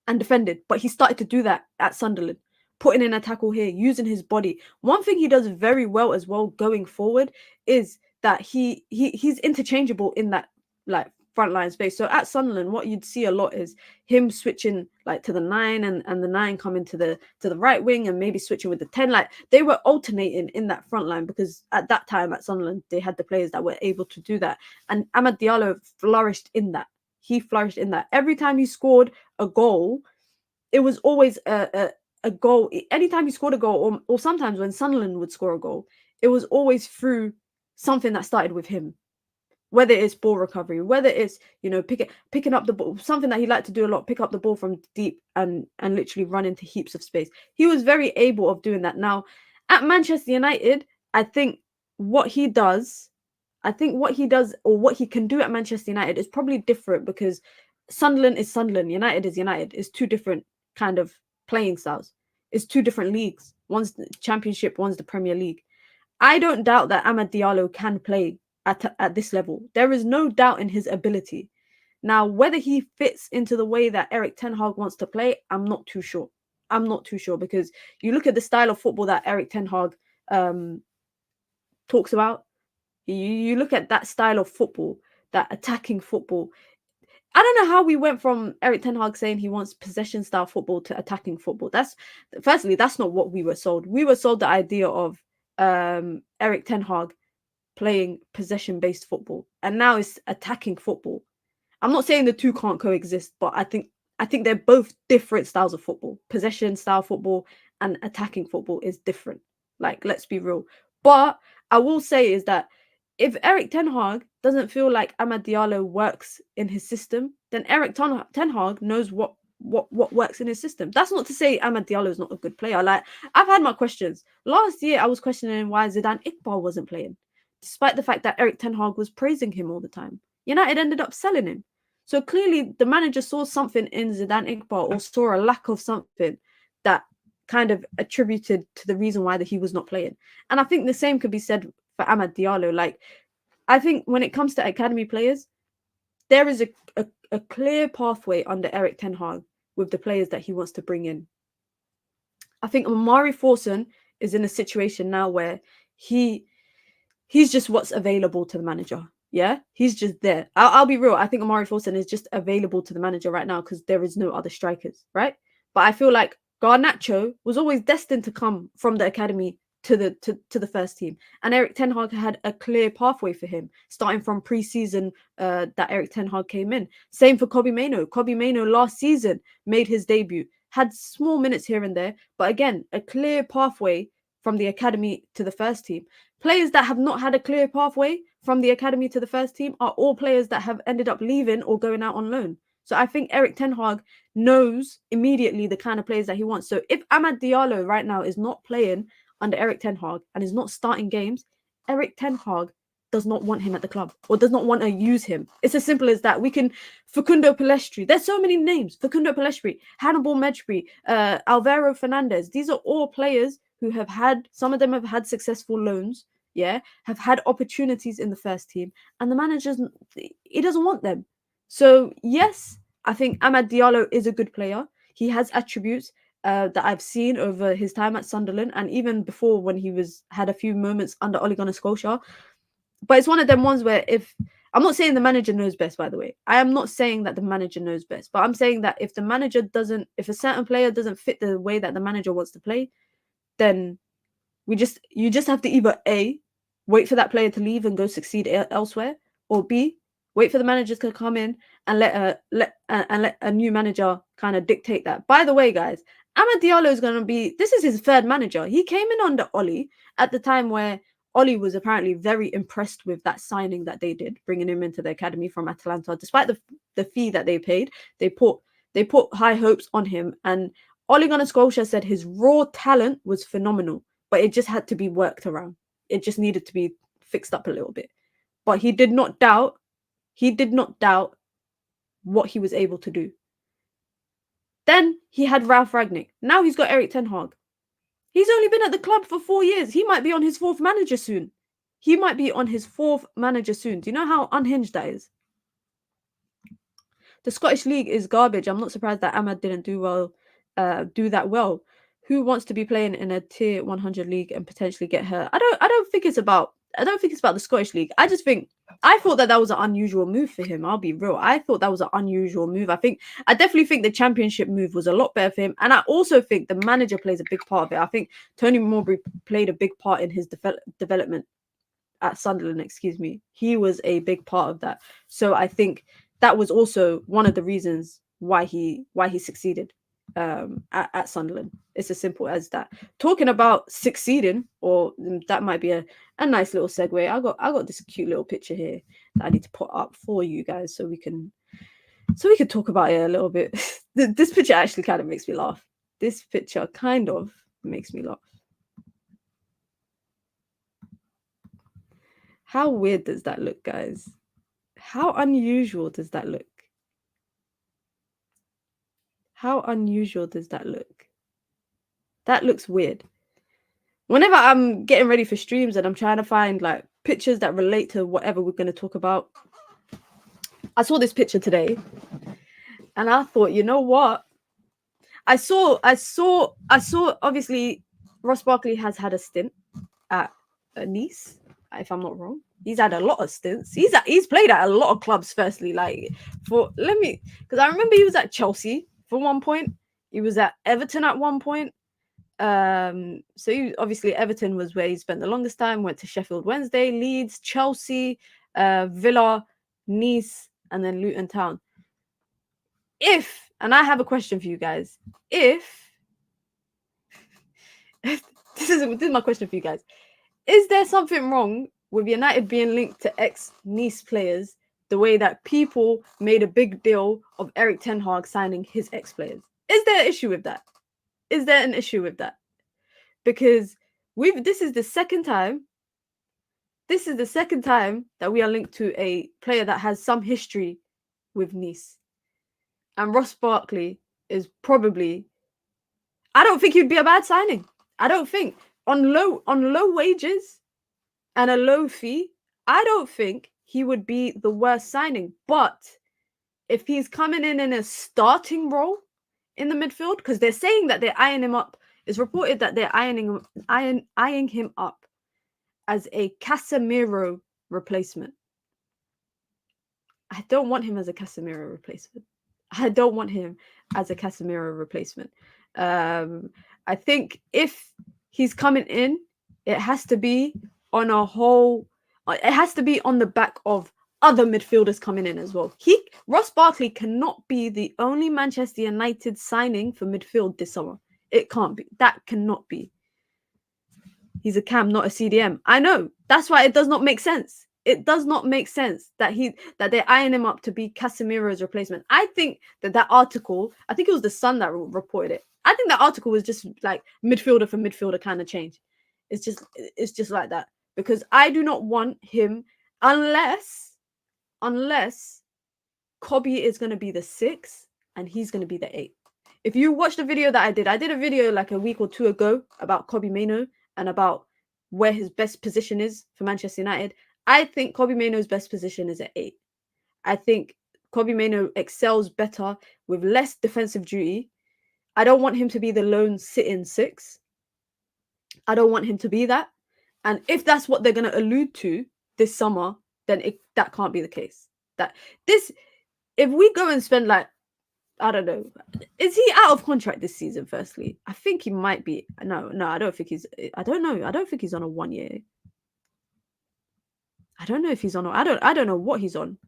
and defended, but he started to do that at Sunderland, putting in a tackle here, using his body. One thing he does very well as well going forward is that he's interchangeable in that like frontline space. So at Sunderland, what you'd see a lot is him switching like to the 9 and the 9 coming to the right wing and maybe switching with the 10. Like they were alternating in that front line because at that time at Sunderland, they had the players that were able to do that. And Amad Diallo flourished in that. He flourished in that. Every time he scored a goal, it was always a goal. Anytime he scored a goal, or sometimes when Sunderland would score a goal, it was always through something that started with him. Whether it's ball recovery, whether it's, you know, picking up the ball, something that he liked to do a lot, pick up the ball from deep and literally run into heaps of space. He was very able of doing that. Now, at Manchester United, I think what he does or what he can do at Manchester United is probably different because Sunderland is Sunderland, United is United. It's two different kind of playing styles. It's two different leagues. One's the Championship, one's the Premier League. I don't doubt that Amad Diallo can play at this level. There is no doubt in his ability. Now, whether he fits into the way that Erik ten Hag wants to play, I'm not too sure. Because you look at the style of football that Erik ten Hag talks about. You look at that style of football, that attacking football. I don't know how we went from Erik ten Hag saying he wants possession style football to attacking football. That's not what we were sold. We were sold the idea of Erik ten Hag playing possession based football, and now it's attacking football. I'm not saying the two can't coexist, but I think they're both different styles of football. Possession style football and attacking football is different. Like, let's be real. But I will say is that if Erik ten Hag doesn't feel like Amad Diallo works in his system, then Erik ten Hag knows what works in his system. That's not to say Amad Diallo is not a good player. Like, I've had my questions. Last year, I was questioning why Zidane Iqbal wasn't playing, despite the fact that Erik ten Hag was praising him all the time. United ended up selling him. So clearly, the manager saw something in Zidane Iqbal or saw a lack of something that kind of attributed to the reason why that he was not playing. And I think the same could be said for Amad Diallo. Like, I think when it comes to academy players, there is a clear pathway under Erik ten Hag with the players that he wants to bring in. I think Omari Forson is in a situation now where he's just what's available to the manager. Yeah, he's just there. I'll be real. I think Omari Forson is just available to the manager right now because there is no other strikers, right? But I feel like Garnacho was always destined to come from the academy to the first team. And Erik ten Hag had a clear pathway for him, starting from pre-season that Erik ten Hag came in. Same for Kobbie Mainoo. Kobbie Mainoo last season made his debut, had small minutes here and there, but again, a clear pathway from the academy to the first team. Players that have not had a clear pathway from the academy to the first team are all players that have ended up leaving or going out on loan. So I think Erik ten Hag knows immediately the kind of players that he wants. So if Amad Diallo right now is not playing under Erik ten Hag and is not starting games, Erik ten Hag does not want him at the club or does not want to use him. It's as simple as that. We can Facundo Pellistri. There's so many names. Facundo Pellistri, Hannibal Mejbri, Alvaro Fernandez. These are all players who have had, some of them have had successful loans, have had opportunities in the first team, and the manager, he doesn't want them. So yes, I think Amad Diallo is a good player. He has attributes that I've seen over his time at Sunderland, and even before when he had a few moments under Ole Gunnar Solskjaer. But it's one of them ones where I'm not saying the manager knows best, by the way. I am not saying that the manager knows best, but I'm saying that if a certain player doesn't fit the way that the manager wants to play, then you just have to either A, wait for that player to leave and go succeed elsewhere, or B, wait for the managers to come in and let a new manager kind of dictate that. By the way, guys, Amad Diallo is going to this is his third manager. He came in under Ole at the time where Ole was apparently very impressed with that signing that they did, bringing him into the academy from Atalanta. Despite the fee that they paid, they put high hopes on him. And Ole Gunnar Solskjaer said his raw talent was phenomenal, but it just had to be worked around. It just needed to be fixed up a little bit. But he did not doubt what he was able to do. Then he had Ralf Rangnick. Now he's got Erik ten Hag. He's only been at the club for 4 years. He might be on his fourth manager soon. Do you know how unhinged that is? The Scottish League is garbage. I'm not surprised that Amad didn't do that well. Who wants to be playing in a tier 100 league and potentially get hurt? I don't think it's about the Scottish League. I thought that was an unusual move for him. I'll be real. I thought that was an unusual move. I definitely think the Championship move was a lot better for him. And I also think the manager plays a big part of it. I think Tony Mowbray played a big part in his development at Sunderland, He was a big part of that. So I think that was also one of the reasons why he succeeded at Sunderland. It's as simple as that. Talking about succeeding, or that might be a nice little segue. I got this cute little picture here that I need to put up for you guys so we can talk about it a little bit. This picture actually kind of makes me laugh. How weird does that look, guys? How unusual does that look? That looks weird. Whenever I'm getting ready for streams and I'm trying to find like pictures that relate to whatever we're going to talk about, I saw this picture today and I thought, you know what? I saw obviously Ross Barkley has had a stint at Nice, if I'm not wrong. He's had a lot of stints. He's played at a lot of clubs, firstly. Because I remember he was at Chelsea for one point. He was at Everton at one point. So obviously Everton was where he spent the longest time, went to Sheffield Wednesday, Leeds, Chelsea, Villa, Nice, and then Luton Town. And I have a question for you guys. This is my question for you guys. Is there something wrong with United being linked to ex-Nice players the way that people made a big deal of Erik ten Hag signing his ex-players? Is there an issue with that? Because this is the second time that we are linked to a player that has some history with Nice. And Ross Barkley is probably, I don't think he'd be a bad signing. I don't think on low wages and a low fee, I don't think he would be the worst signing. But if he's coming in a starting role in the midfield, because they're saying that they're eyeing him up, it's reported that they're eyeing him up as a Casemiro replacement. I don't want him as a Casemiro replacement. I think if he's coming in It has to be on a whole. It has to be on the back of other midfielders coming in as well. Ross Barkley cannot be the only Manchester United signing for midfield this summer. It can't be. That cannot be. He's a cam, not a CDM. I know. That's why it does not make sense. It does not make sense that they're eyeing him up to be Casemiro's replacement. I think that article, I think it was the Sun that reported it. I think that article was just like midfielder for midfielder kind of change. It's just like that, because I do not want him unless Kobe is going to be the 6 and he's going to be the 8. If you watch the video that I did a video like a week or two ago about Kobe Mainoo and about where his best position is for Manchester United. I think Kobe Mainoo's best position is at 8. I think Kobe Mainoo excels better with less defensive duty. I don't want him to be the lone sit-in 6. I don't want him to be that. And if that's what they're going to allude to this summer, then that can't be the case. If we go and spend like, I don't know, is he out of contract this season? Firstly, I think he might be. No, I don't think he's. I don't know. I don't think he's on a 1 year. I don't know if he's on. I don't know what he's on.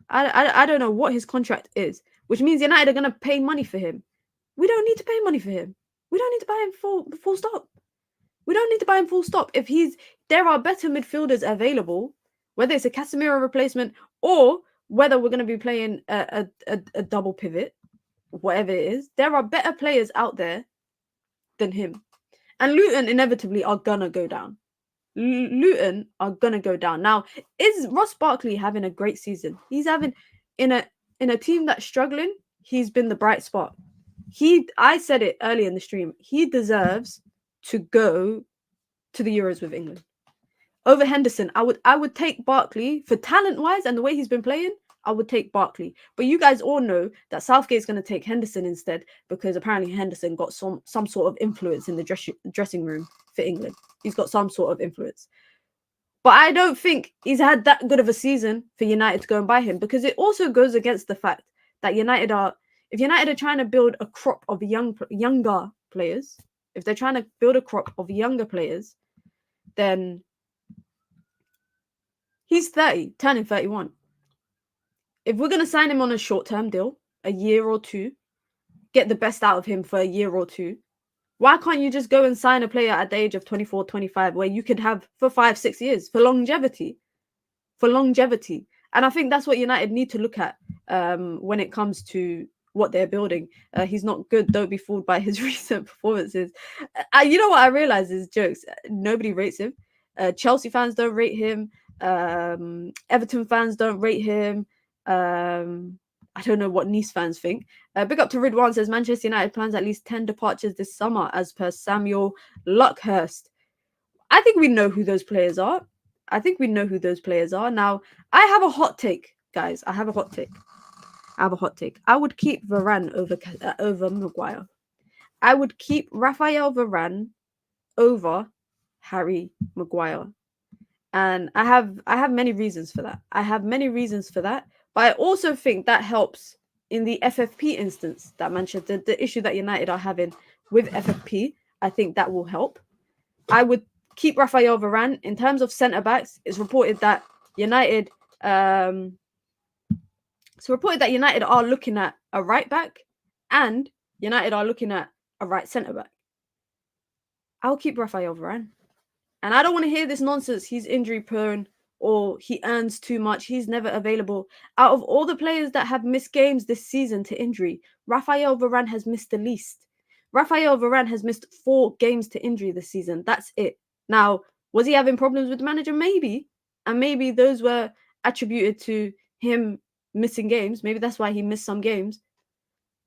I don't know what his contract is, which means United are going to pay money for him. We don't need to pay money for him. We don't need to buy him full stop. We don't need to buy him full stop. There are better midfielders available, whether it's a Casemiro replacement or whether we're going to be playing a double pivot, whatever it is. There are better players out there than him. And Luton inevitably are going to go down. Luton are going to go down. Now, is Ross Barkley having a great season? He's having, in a team that's struggling, he's been the bright spot. I said it early in the stream, he deserves to go to the Euros with England. Over Henderson, I would take Barkley for talent-wise and the way he's been playing. I would take Barkley. But you guys all know that Southgate's going to take Henderson instead, because apparently Henderson got some sort of influence in the dressing room for England. He's got some sort of influence. But I don't think he's had that good of a season for United to go and buy him, because it also goes against the fact that if United are trying to build a crop of younger players, if they're trying to build a crop of younger players, then he's 30, turning 31. If we're going to sign him on a short-term deal, a year or two, get the best out of him for a year or two, why can't you just go and sign a player at the age of 24, 25, where you could have for 5-6 years, for longevity? And I think that's what United need to look at when it comes to what they're building. He's not good. Don't be fooled by his recent performances. You know what I realize is jokes. Nobody rates him. Chelsea fans don't rate him. Everton fans don't rate him. I don't know what Nice fans think. Big up to Ridwan, says Manchester United plans at least 10 departures this summer, as per Samuel Luckhurst. I think we know who those players are. Now, I have a hot take, guys. I would keep Varane over Maguire. I would keep Raphael Varane over Harry Maguire. And I have many reasons for that. But I also think that helps in the FFP instance that Manchester, the issue that United are having with FFP. I think that will help. I would keep Raphael Varane. In terms of centre-backs, it's reported that United are looking at a right-back and United are looking at a right centre-back. I'll keep Raphael Varane. And I don't want to hear this nonsense. He's injury-prone or he earns too much. He's never available. Out of all the players that have missed games this season to injury, Raphael Varane has missed the least. Raphael Varane has missed 4 games to injury this season. That's it. Now, was he having problems with the manager? Maybe. And maybe those were attributed to him missing games. Maybe that's why he missed some games.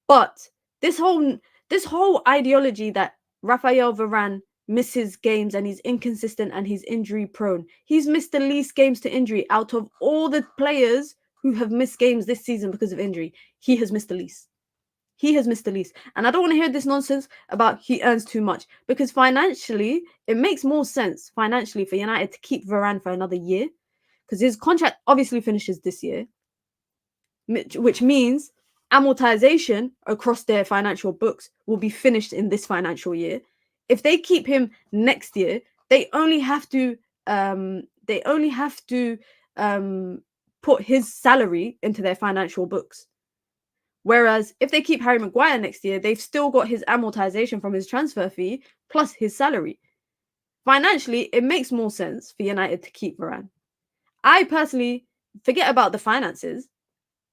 But this whole ideology that Raphael Varane misses games and he's inconsistent and he's injury prone. He's missed the least games to injury out of all the players who have missed games this season because of injury. He has missed the least. And I don't want to hear this nonsense about he earns too much, because financially, it makes more sense financially for United to keep Varane for another year, because his contract obviously finishes this year, which means amortization across their financial books will be finished in this financial year. If they keep him next year, They only have to put his salary into their financial books. Whereas if they keep Harry Maguire next year, they've still got his amortization from his transfer fee plus his salary. Financially, it makes more sense for United to keep Varane. I personally forget about the finances.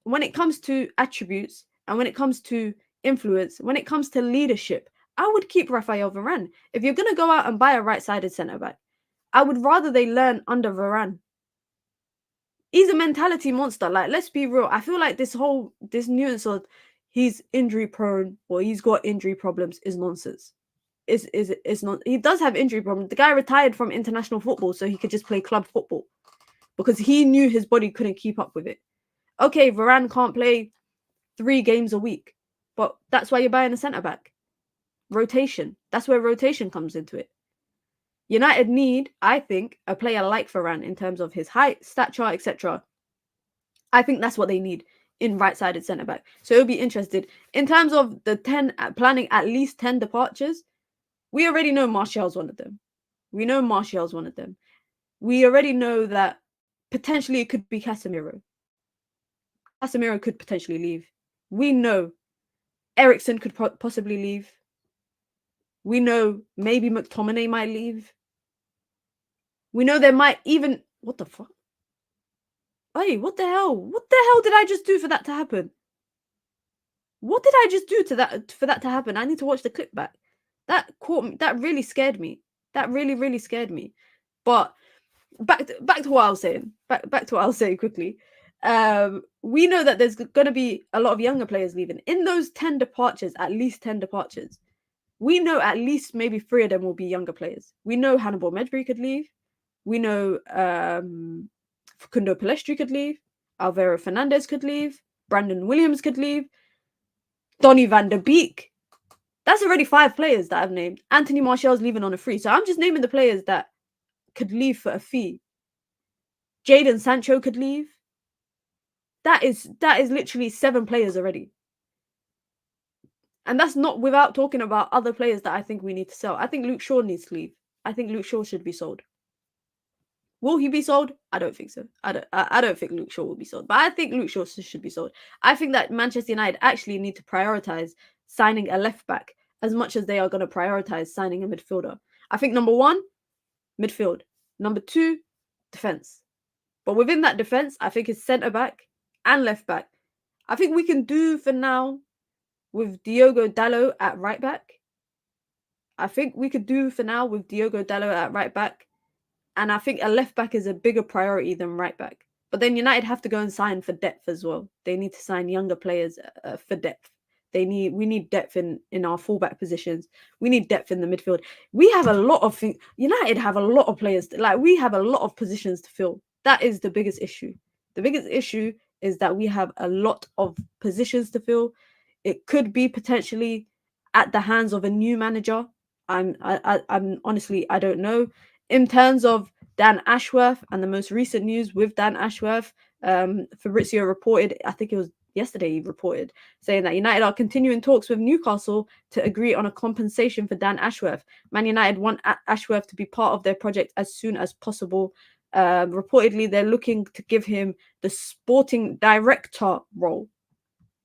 When it comes to attributes and when it comes to influence, when it comes to leadership, I would keep Raphael Varane. If you're going to go out and buy a right-sided centre-back, I would rather they learn under Varane. He's a mentality monster. Like, let's be real. I feel like this nuance of he's injury prone or he's got injury problems is nonsense. Is not. He does have injury problems. The guy retired from international football so he could just play club football because he knew his body couldn't keep up with it. Okay, Varane can't play 3 games a week, but that's why you're buying a centre back. Rotation. That's where rotation comes into it. United need, I think, a player like Varane in terms of his height, stature, etc. I think that's what they need in right-sided centre-back. So it'll be interested. In terms of the 10, planning at least 10 departures, we already know Martial's one of them. We already know that potentially it could be Casemiro. Casemiro could potentially leave. We know Eriksen could possibly leave. We know maybe McTominay might leave. We know there might even... What the fuck? Hey, what the hell? What the hell did I just do for that to happen? What did I just do for that to happen? I need to watch the clip back. That caught me. That really scared me. That really, really scared me. But back to what I was saying. Back to what I was saying quickly. We know that there's going to be a lot of younger players leaving. In those 10 departures, at least 10 departures, we know at least maybe 3 of them will be younger players. We know Hannibal Medbury could leave. We know Facundo Pellistri could leave. Alvaro Fernandez could leave. Brandon Williams could leave. Donny van der Beek. That's already 5 players that I've named. Anthony Martial's leaving on a free. So I'm just naming the players that could leave for a fee. Jadon Sancho could leave. That is literally 7 players already. And that's not without talking about other players that I think we need to sell. I think Luke Shaw needs to leave. I think Luke Shaw should be sold. Will he be sold? I don't think so. I don't think Luke Shaw will be sold. But I think Luke Shaw should be sold. I think that Manchester United actually need to prioritise signing a left-back as much as they are going to prioritise signing a midfielder. I think number 1, midfield. Number 2, defence. But within that defence, I think it's centre-back and left-back. I think we can do for now with Diogo Diallo at right-back. I think we could do for now with Diogo Diallo at right-back. And I think a left-back is a bigger priority than right-back. But then United have to go and sign for depth as well. They need to sign younger players for depth. We need depth in our fullback positions. We need depth in the midfield. We have a lot of things. United have a lot of players. We have a lot of positions to fill. That is the biggest issue. The biggest issue is that we have a lot of positions to fill. It could be potentially at the hands of a new manager. I'm honestly, I don't know. In terms of Dan Ashworth and the most recent news with Dan Ashworth, Fabrizio reported, I think it was yesterday, he reported, saying that United are continuing talks with Newcastle to agree on a compensation for Dan Ashworth. Man United want Ashworth to be part of their project as soon as possible. Reportedly, they're looking to give him the sporting director role.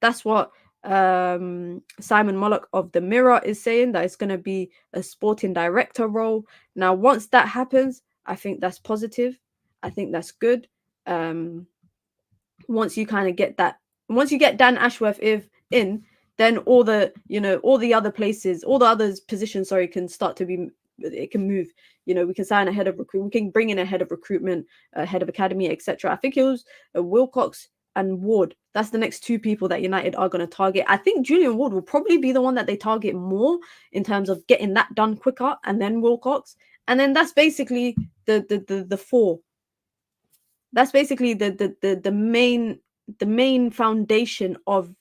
That's what Simon Mullock of the Mirror is saying, that it's going to be a sporting director role. Now, once that happens, I think that's positive. I think that's good. Once you kind of get that, once you get Dan Ashworth in, then all the other places, all the other positions, can start to be, it can move. We can sign a head of recruitment, we can bring in a head of recruitment, a head of academy, etc. I think it was Wilcox and Ward. That's the next 2 people that United are going to target. I think Julian Ward will probably be the one that they target more in terms of getting that done quicker, and then Wilcox. And then that's basically the 4. That's basically the main foundation of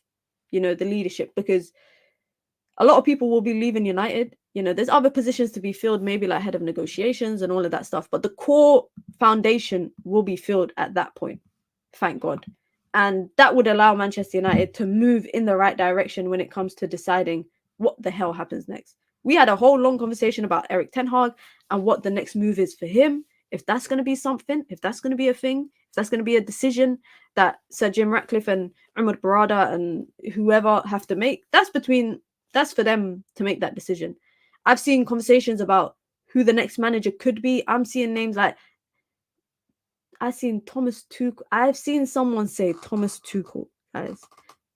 the leadership, because a lot of people will be leaving United. There's other positions to be filled, maybe like head of negotiations and all of that stuff, but the core foundation will be filled at that point. Thank God. And that would allow Manchester United to move in the right direction when it comes to deciding what the hell happens next. We had a whole long conversation about Erik ten Hag and what the next move is for him. If that's going to be something, if that's going to be a thing, if that's going to be a decision that Sir Jim Ratcliffe and Ahmed Barada and whoever have to make, that's for them to make that decision. I've seen conversations about who the next manager could be. I'm seeing names like, I've seen Thomas Tuchel. I've seen someone say Thomas Tuchel, guys.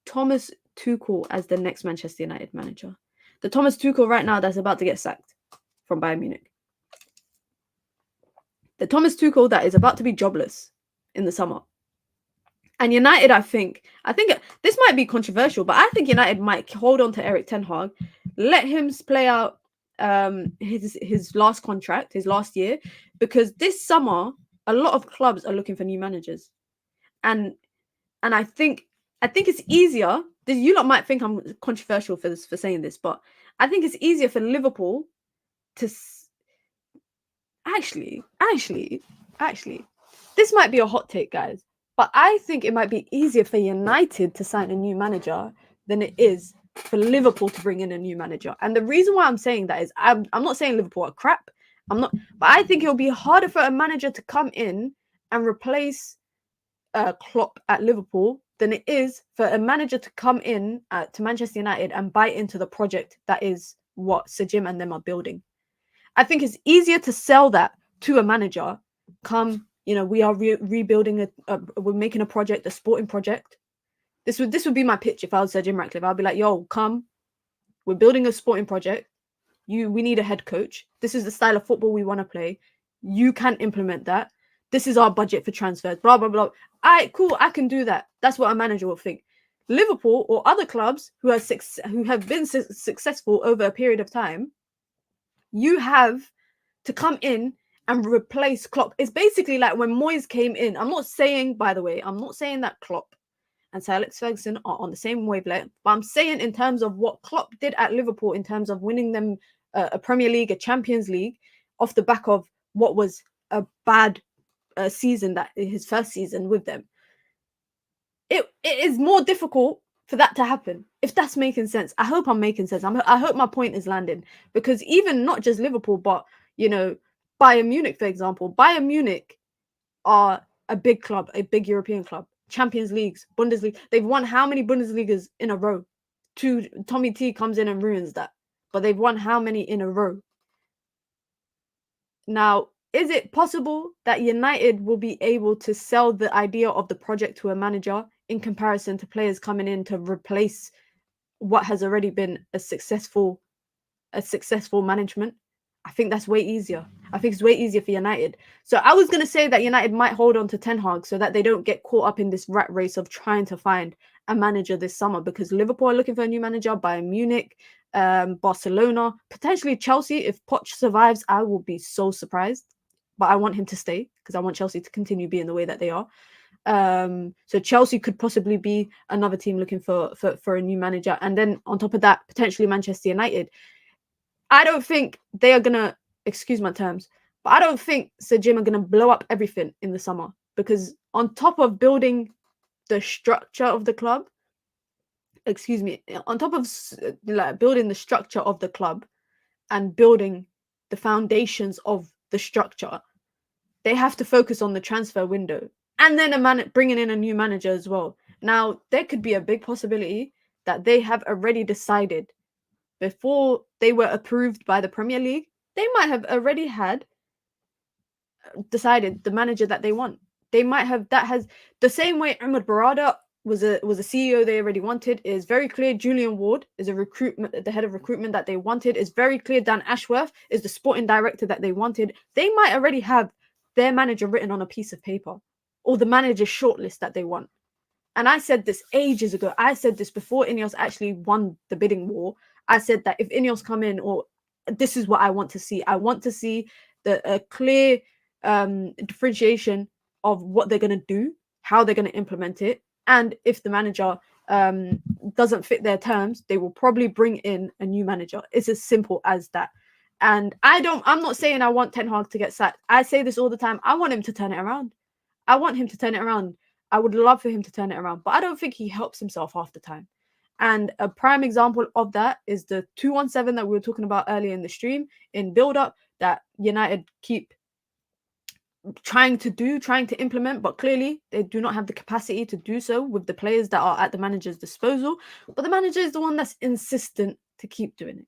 Thomas Tuchel as the next Manchester United manager. The Thomas Tuchel right now that's about to get sacked from Bayern Munich. The Thomas Tuchel that is about to be jobless in the summer. And United, I think this might be controversial, but I think United might hold on to Erik ten Hag, let him play out his last contract, his last year, because this summer a lot of clubs are looking for new managers, and I think it's easier. You lot might think I'm controversial for saying this, but I think it's easier for Liverpool to actually, this might be a hot take, guys, but I think it might be easier for United to sign a new manager than it is for Liverpool to bring in a new manager. And the reason why I'm saying that is I'm not saying Liverpool are crap. I'm not, but I think it'll be harder for a manager to come in and replace Klopp at Liverpool than it is for a manager to come in to Manchester United and buy into the project that is what Sir Jim and them are building. I think it's easier to sell that to a manager. Come, we are rebuilding we're making a project, a sporting project. This would be my pitch if I was Sir Jim Ratcliffe. I'd be like, yo, come, we're building a sporting project. We need a head coach. This is the style of football we want to play. You can implement that. This is our budget for transfers, blah, blah, blah. All right, cool, I can do that. That's what a manager will think. Liverpool or other clubs who have been successful over a period of time, you have to come in and replace Klopp. It's basically like when Moyes came in. I'm not saying that Klopp and Sir Alex Ferguson are on the same wavelength, but I'm saying in terms of what Klopp did at Liverpool, in terms of winning them a Premier League, a Champions League, off the back of what was a bad season, that his first season with them. It is more difficult for that to happen, if that's making sense. I hope I'm making sense. I hope my point is landing, because even not just Liverpool, but Bayern Munich, for example. Bayern Munich are a big club, a big European club. Champions Leagues, Bundesliga. They've won how many Bundesligas in a row? Tommy T comes in and ruins that. But they've won how many in a row? Now, is it possible that United will be able to sell the idea of the project to a manager in comparison to players coming in to replace what has already been a successful management? I think that's way easier. I think it's way easier for United. So I was going to say that United might hold on to Ten Hag so that they don't get caught up in this rat race of trying to find a manager this summer, because Liverpool are looking for a new manager, Bayern Munich, Barcelona, potentially Chelsea. If Poch survives, I will be so surprised. But I want him to stay because I want Chelsea to continue being the way that they are. So Chelsea could possibly be another team looking for a new manager. And then on top of that, potentially Manchester United. I don't think they are going to, excuse my terms, but I don't think Sir Jim are going to blow up everything in the summer, because on top of building the structure of the club, on top of building the structure of the club and building the foundations of the structure, they have to focus on the transfer window and then bringing in a new manager as well. Now, there could be a big possibility that they have already decided before they were approved by the Premier League. They might have already decided the manager that they want. They might have, that has the same way Ahmed Barada was a CEO they already wanted. Is very clear. Julian Ward is the head of recruitment that they wanted. Is very clear. Dan Ashworth is the sporting director that they wanted. They might already have their manager written on a piece of paper, or the manager shortlist that they want. And I said this ages ago. I said this before Ineos actually won the bidding war. I said that if Ineos come in, or this is what I want to see. I want to see a clear differentiation of what they're going to do, how they're going to implement it. And if the manager doesn't fit their terms, they will probably bring in a new manager. It's as simple as that. And I'm not saying I want Ten Hag to get sacked. I say this all the time. I want him to turn it around. I want him to turn it around. I would love for him to turn it around, but I don't think he helps himself half the time. And a prime example of that is the 2-1-7 that we were talking about earlier in the stream in build-up that United keep trying to implement, but clearly they do not have the capacity to do so with the players that are at the manager's disposal. But the manager is the one that's insistent to keep doing it.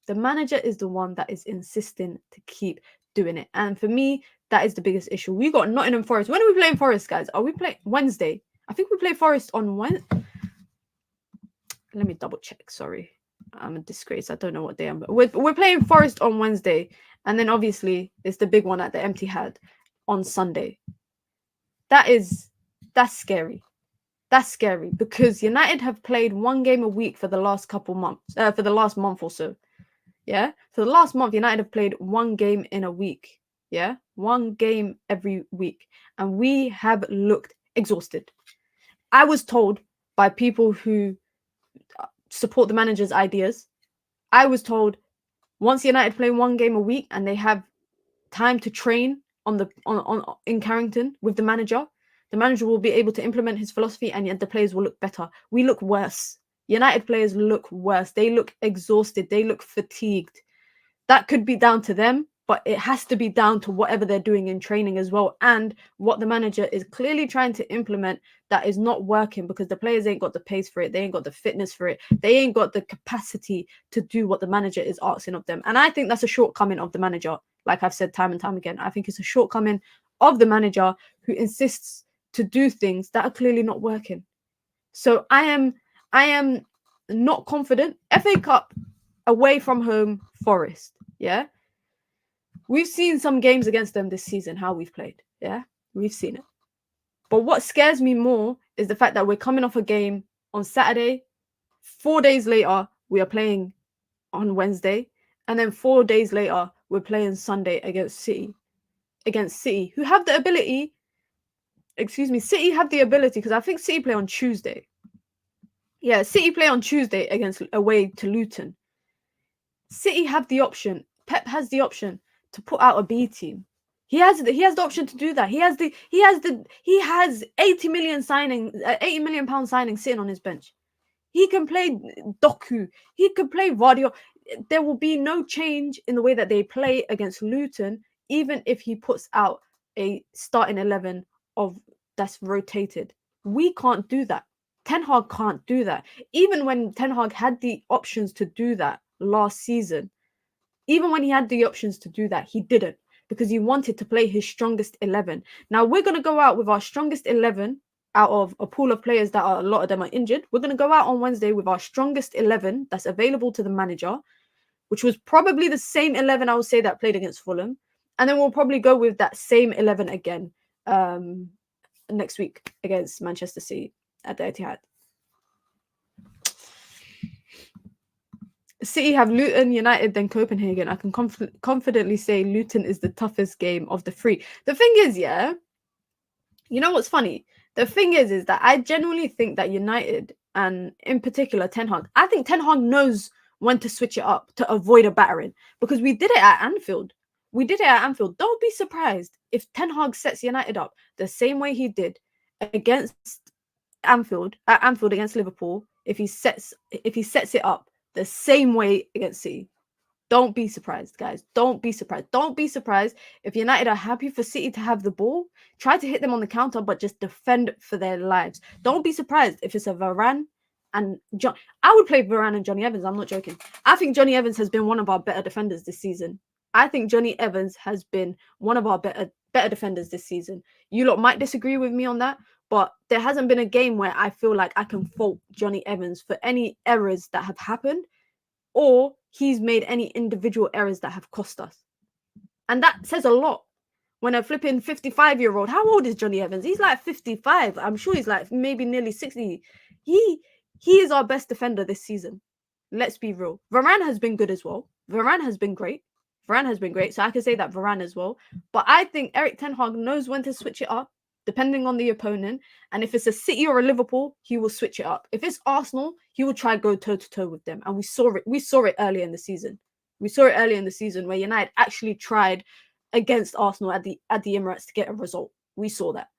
The manager is the one that is insisting to keep doing it. And for me, that is the biggest issue. We got Nottingham Forest. When are we playing Forest, guys? Are we playing Wednesday? I think we play Forest on Wednesday. Let me double check. Sorry. I'm a disgrace. I don't know what day I'm. We're playing Forest on Wednesday. And then obviously it's the big one at the Etihad on Sunday. That's scary. That's scary because United have played one game a week for the last couple months, for the last month or so. Yeah. For the last month, United have played one game in a week. Yeah. One game every week. And we have looked exhausted. I was told by people who support the manager's ideas, I was told once United play one game a week and they have time to train in Carrington with the manager will be able to implement his philosophy and yet the players will look better. We look worse. United players look worse. They look exhausted. They look fatigued. That could be down to them, but it has to be down to whatever they're doing in training as well and what the manager is clearly trying to implement that is not working because the players ain't got the pace for it. They ain't got the fitness for it. They ain't got the capacity to do what the manager is asking of them. And I think that's a shortcoming of the manager. Like I've said time and time again, I think it's a shortcoming of the manager who insists to do things that are clearly not working. So I am not confident. FA Cup away from home, Forest. Yeah. We've seen some games against them this season, how we've played. Yeah. We've seen it. But what scares me more is the fact that we're coming off a game on Saturday. 4 days later, we are playing on Wednesday. And then 4 days later, we're playing Sunday against City. Who have the ability. City have the ability, because I think City play on Tuesday. Yeah, City play on Tuesday away to Luton. City have the option. Pep has the option to put out a B team. He has the option to do that. He has 80 million pound signing sitting on his bench. He can play Doku. He could play Vardio. There will be no change in the way that they play against Luton, even if he puts out a starting 11 that's rotated. We can't do that. Ten Hag can't do that. Even when Ten Hag had the options to do that last season, he didn't, because he wanted to play his strongest 11. Now we're going to go out with our strongest 11 out of a pool of players that a lot of them are injured. We're going to go out on Wednesday with our strongest 11 that's available to the manager, which was probably the same 11 I would say that played against Fulham. And then we'll probably go with that same 11 again next week against Manchester City at the Etihad. City have Luton, United, then Copenhagen. I can confidently say Luton is the toughest game of the three. The thing is, yeah, you know what's funny? The thing is that I genuinely think that United, and in particular Ten Hag, I think Ten Hag knows when to switch it up to avoid a battering, because we did it at Anfield. Don't be surprised if Ten Hag sets United up the same way he did against Anfield against Liverpool. If he sets it up the same way against City. Don't be surprised, guys. Don't be surprised if United are happy for City to have the ball. Try to hit them on the counter, but just defend for their lives. Don't be surprised if it's a Varane and John. I would play Varane and Johnny Evans. I'm not joking. I think Johnny Evans has been one of our better defenders this season. You lot might disagree with me on that, but there hasn't been a game where I feel like I can fault Johnny Evans for any errors that have happened, or he's made any individual errors that have cost us. And that says a lot. When a flipping 55-year-old, how old is Johnny Evans? He's like 55. I'm sure he's like maybe nearly 60. He is our best defender this season. Let's be real. Varane has been good as well. Varane has been great. So I can say that Varane as well. But I think Erik ten Hag knows when to switch it up, depending on the opponent. And if it's a City or a Liverpool, he will switch it up. If it's Arsenal, he will try to go toe-to-toe with them. And we saw it earlier in the season. Where United actually tried against Arsenal at the Emirates to get a result. We saw that.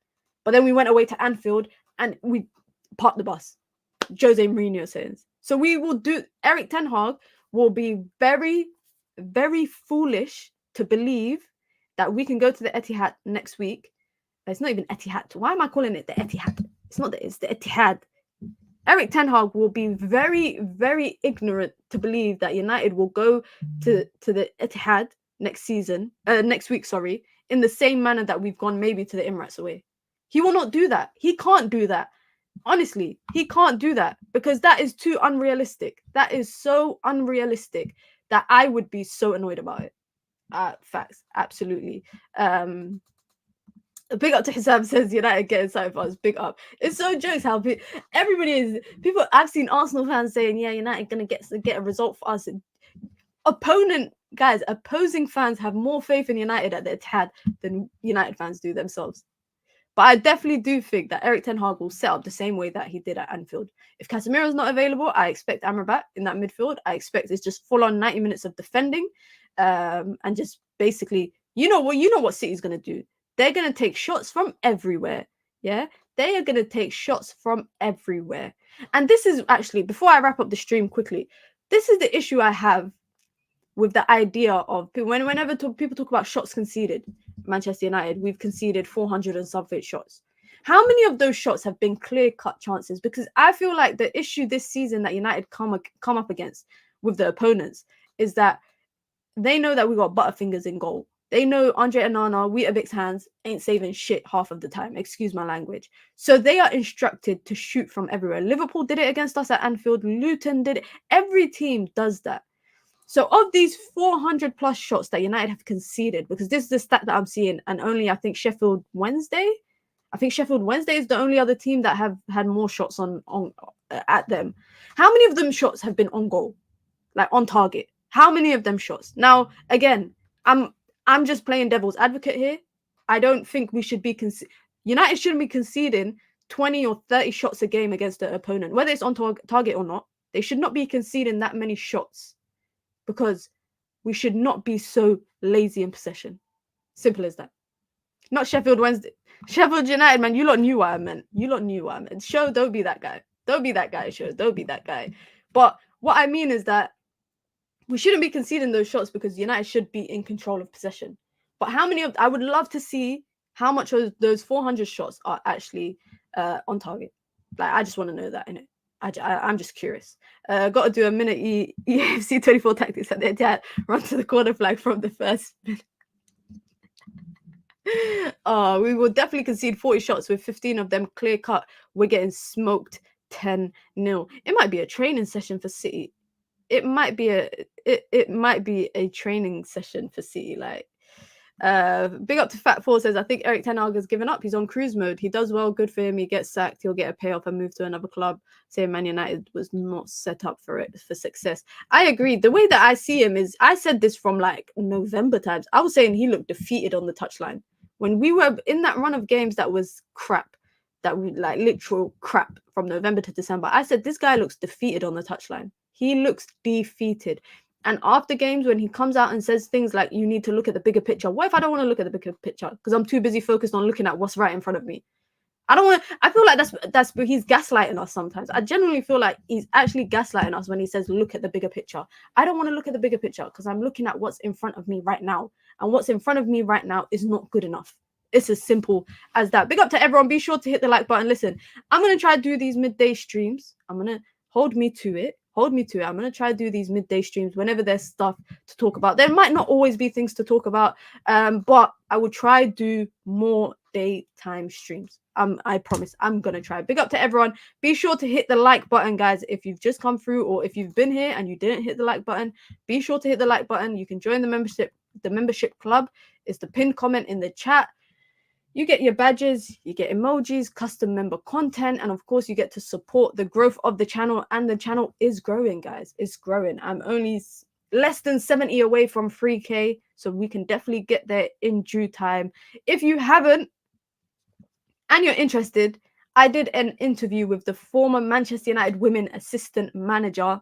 But then we went away to Anfield and we parked the bus. Jose Mourinho says. So Erik Ten Hag will be very, very foolish to believe that we can go to the Etihad next week. It's not even Etihad. Why am I calling it the Etihad? It's the Etihad. Erik Ten Hag will be very, very ignorant to believe that United will go to the Etihad next week, in the same manner that we've gone maybe to the Emirates away. He will not do that. He can't do that. Honestly, he can't do that because that is too unrealistic. That is so unrealistic that I would be so annoyed about it. Facts, absolutely. Big up to Hisham says United getting excited for us. Big up. It's so jokes how everybody is. People, I've seen Arsenal fans saying, yeah, United gonna get a result for us. Opposing fans have more faith in United at the Etihad than United fans do themselves. But I definitely do think that Erik Ten Hag will set up the same way that he did at Anfield. If Casemiro's not available, I expect Amrabat in that midfield. I expect it's just full on 90 minutes of defending, and just basically, you know what City's gonna do. They're gonna take shots from everywhere. Yeah, they are gonna take shots from everywhere. And this is actually, before I wrap up the stream quickly, this is the issue I have with the idea of whenever people talk about shots conceded. Manchester United, we've conceded 400 and something shots. How many of those shots have been clear-cut chances? Because I feel like the issue this season that United come up against with the opponents is that they know that we got butterfingers in goal. They know Andre Onana, Weetabix hands ain't saving shit half of the time. Excuse my language. So they are instructed to shoot from everywhere. Liverpool did it against us at Anfield. Luton did it. Every team does that. So of these 400 plus shots that United have conceded, because this is the stat that I'm seeing, and only I think Sheffield Wednesday is the only other team that have had more shots on at them. How many of them shots have been on goal, like on target? How many of them shots? Now, again, I'm just playing devil's advocate here. I don't think we should be United shouldn't be conceding 20 or 30 shots a game against the opponent, whether it's on target or not. They should not be conceding that many shots, because we should not be so lazy in possession. Simple as that. Not Sheffield Wednesday. Sheffield United, man, you lot knew what I meant. Show, don't be that guy. Don't be that guy, Show. Don't be that guy. But what I mean is that we shouldn't be conceding those shots because United should be in control of possession. But I would love to see how much of those 400 shots are actually on target. Like, I just want to know that, innit? I'm just curious. Got to do a minute EFC 24 tactics at their dad. Run to the corner flag from the first minute. We will definitely concede 40 shots with 15 of them clear cut. We're getting smoked 10-0. It might be a training session for City. It might be a training session for City. Like, big up to Fat Four says, I think Erik Ten Hag has given up. He's on cruise mode. He does well, good for him. He gets sacked, he'll get a payoff and move to another club. Saying Man United was not set up for success. I agree. The way that I see him is, I said this from like November times. I was saying he looked defeated on the touchline. When we were in that run of games that was crap, that we like literal crap from November to December, I said this guy looks defeated on the touchline. He looks defeated. And after games, when he comes out and says things like, you need to look at the bigger picture. What if I don't want to look at the bigger picture? Because I'm too busy focused on looking at what's right in front of me. I feel like that's he's gaslighting us sometimes. I genuinely feel like he's actually gaslighting us when he says, look at the bigger picture. I don't want to look at the bigger picture because I'm looking at what's in front of me right now. And what's in front of me right now is not good enough. It's as simple as that. Big up to everyone. Be sure to hit the like button. Listen, I'm going to try to do these midday streams. I'm going to hold me to it. I'm going to try to do these midday streams whenever there's stuff to talk about. There might not always be things to talk about, but I will try to do more daytime streams. I promise I'm going to try. Big up to everyone. Be sure to hit the like button, guys. If you've just come through or if you've been here and you didn't hit the like button, be sure to hit the like button. You can join the membership club. It's the pinned comment in the chat. You get your badges, you get emojis, custom member content, and of course you get to support the growth of the channel. And the channel is growing, guys. It's growing. I'm only less than 70 away from 3K, so we can definitely get there in due time. If you haven't and you're interested, I did an interview with the former Manchester United women assistant manager.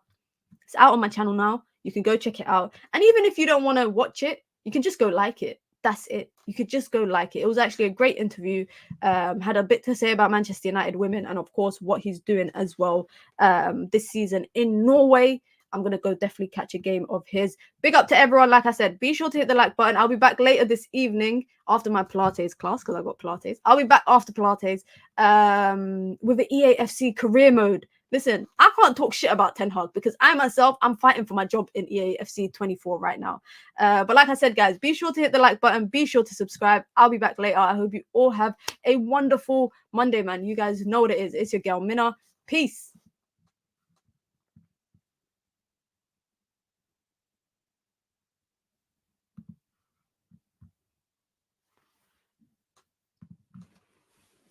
It's out on my channel now. You can go check it out. And even if you don't want to watch it, you can just go like it. That's it. You could just go like it. It was actually a great interview. Had a bit to say about Manchester United women and of course what he's doing as well this season in Norway. I'm gonna go definitely catch a game of his. Big up to everyone. Like I said, be sure to hit the like button. I'll be back later this evening after my Pilates class because I got Pilates. I'll be back after Pilates with the EAFC career mode. Listen, I can't talk shit about Ten Hag because I myself, I'm fighting for my job in EAFC 24 right now. But like I said, guys, be sure to hit the like button. Be sure to subscribe. I'll be back later. I hope you all have a wonderful Monday, man. You guys know what it is. It's your girl, Mina. Peace.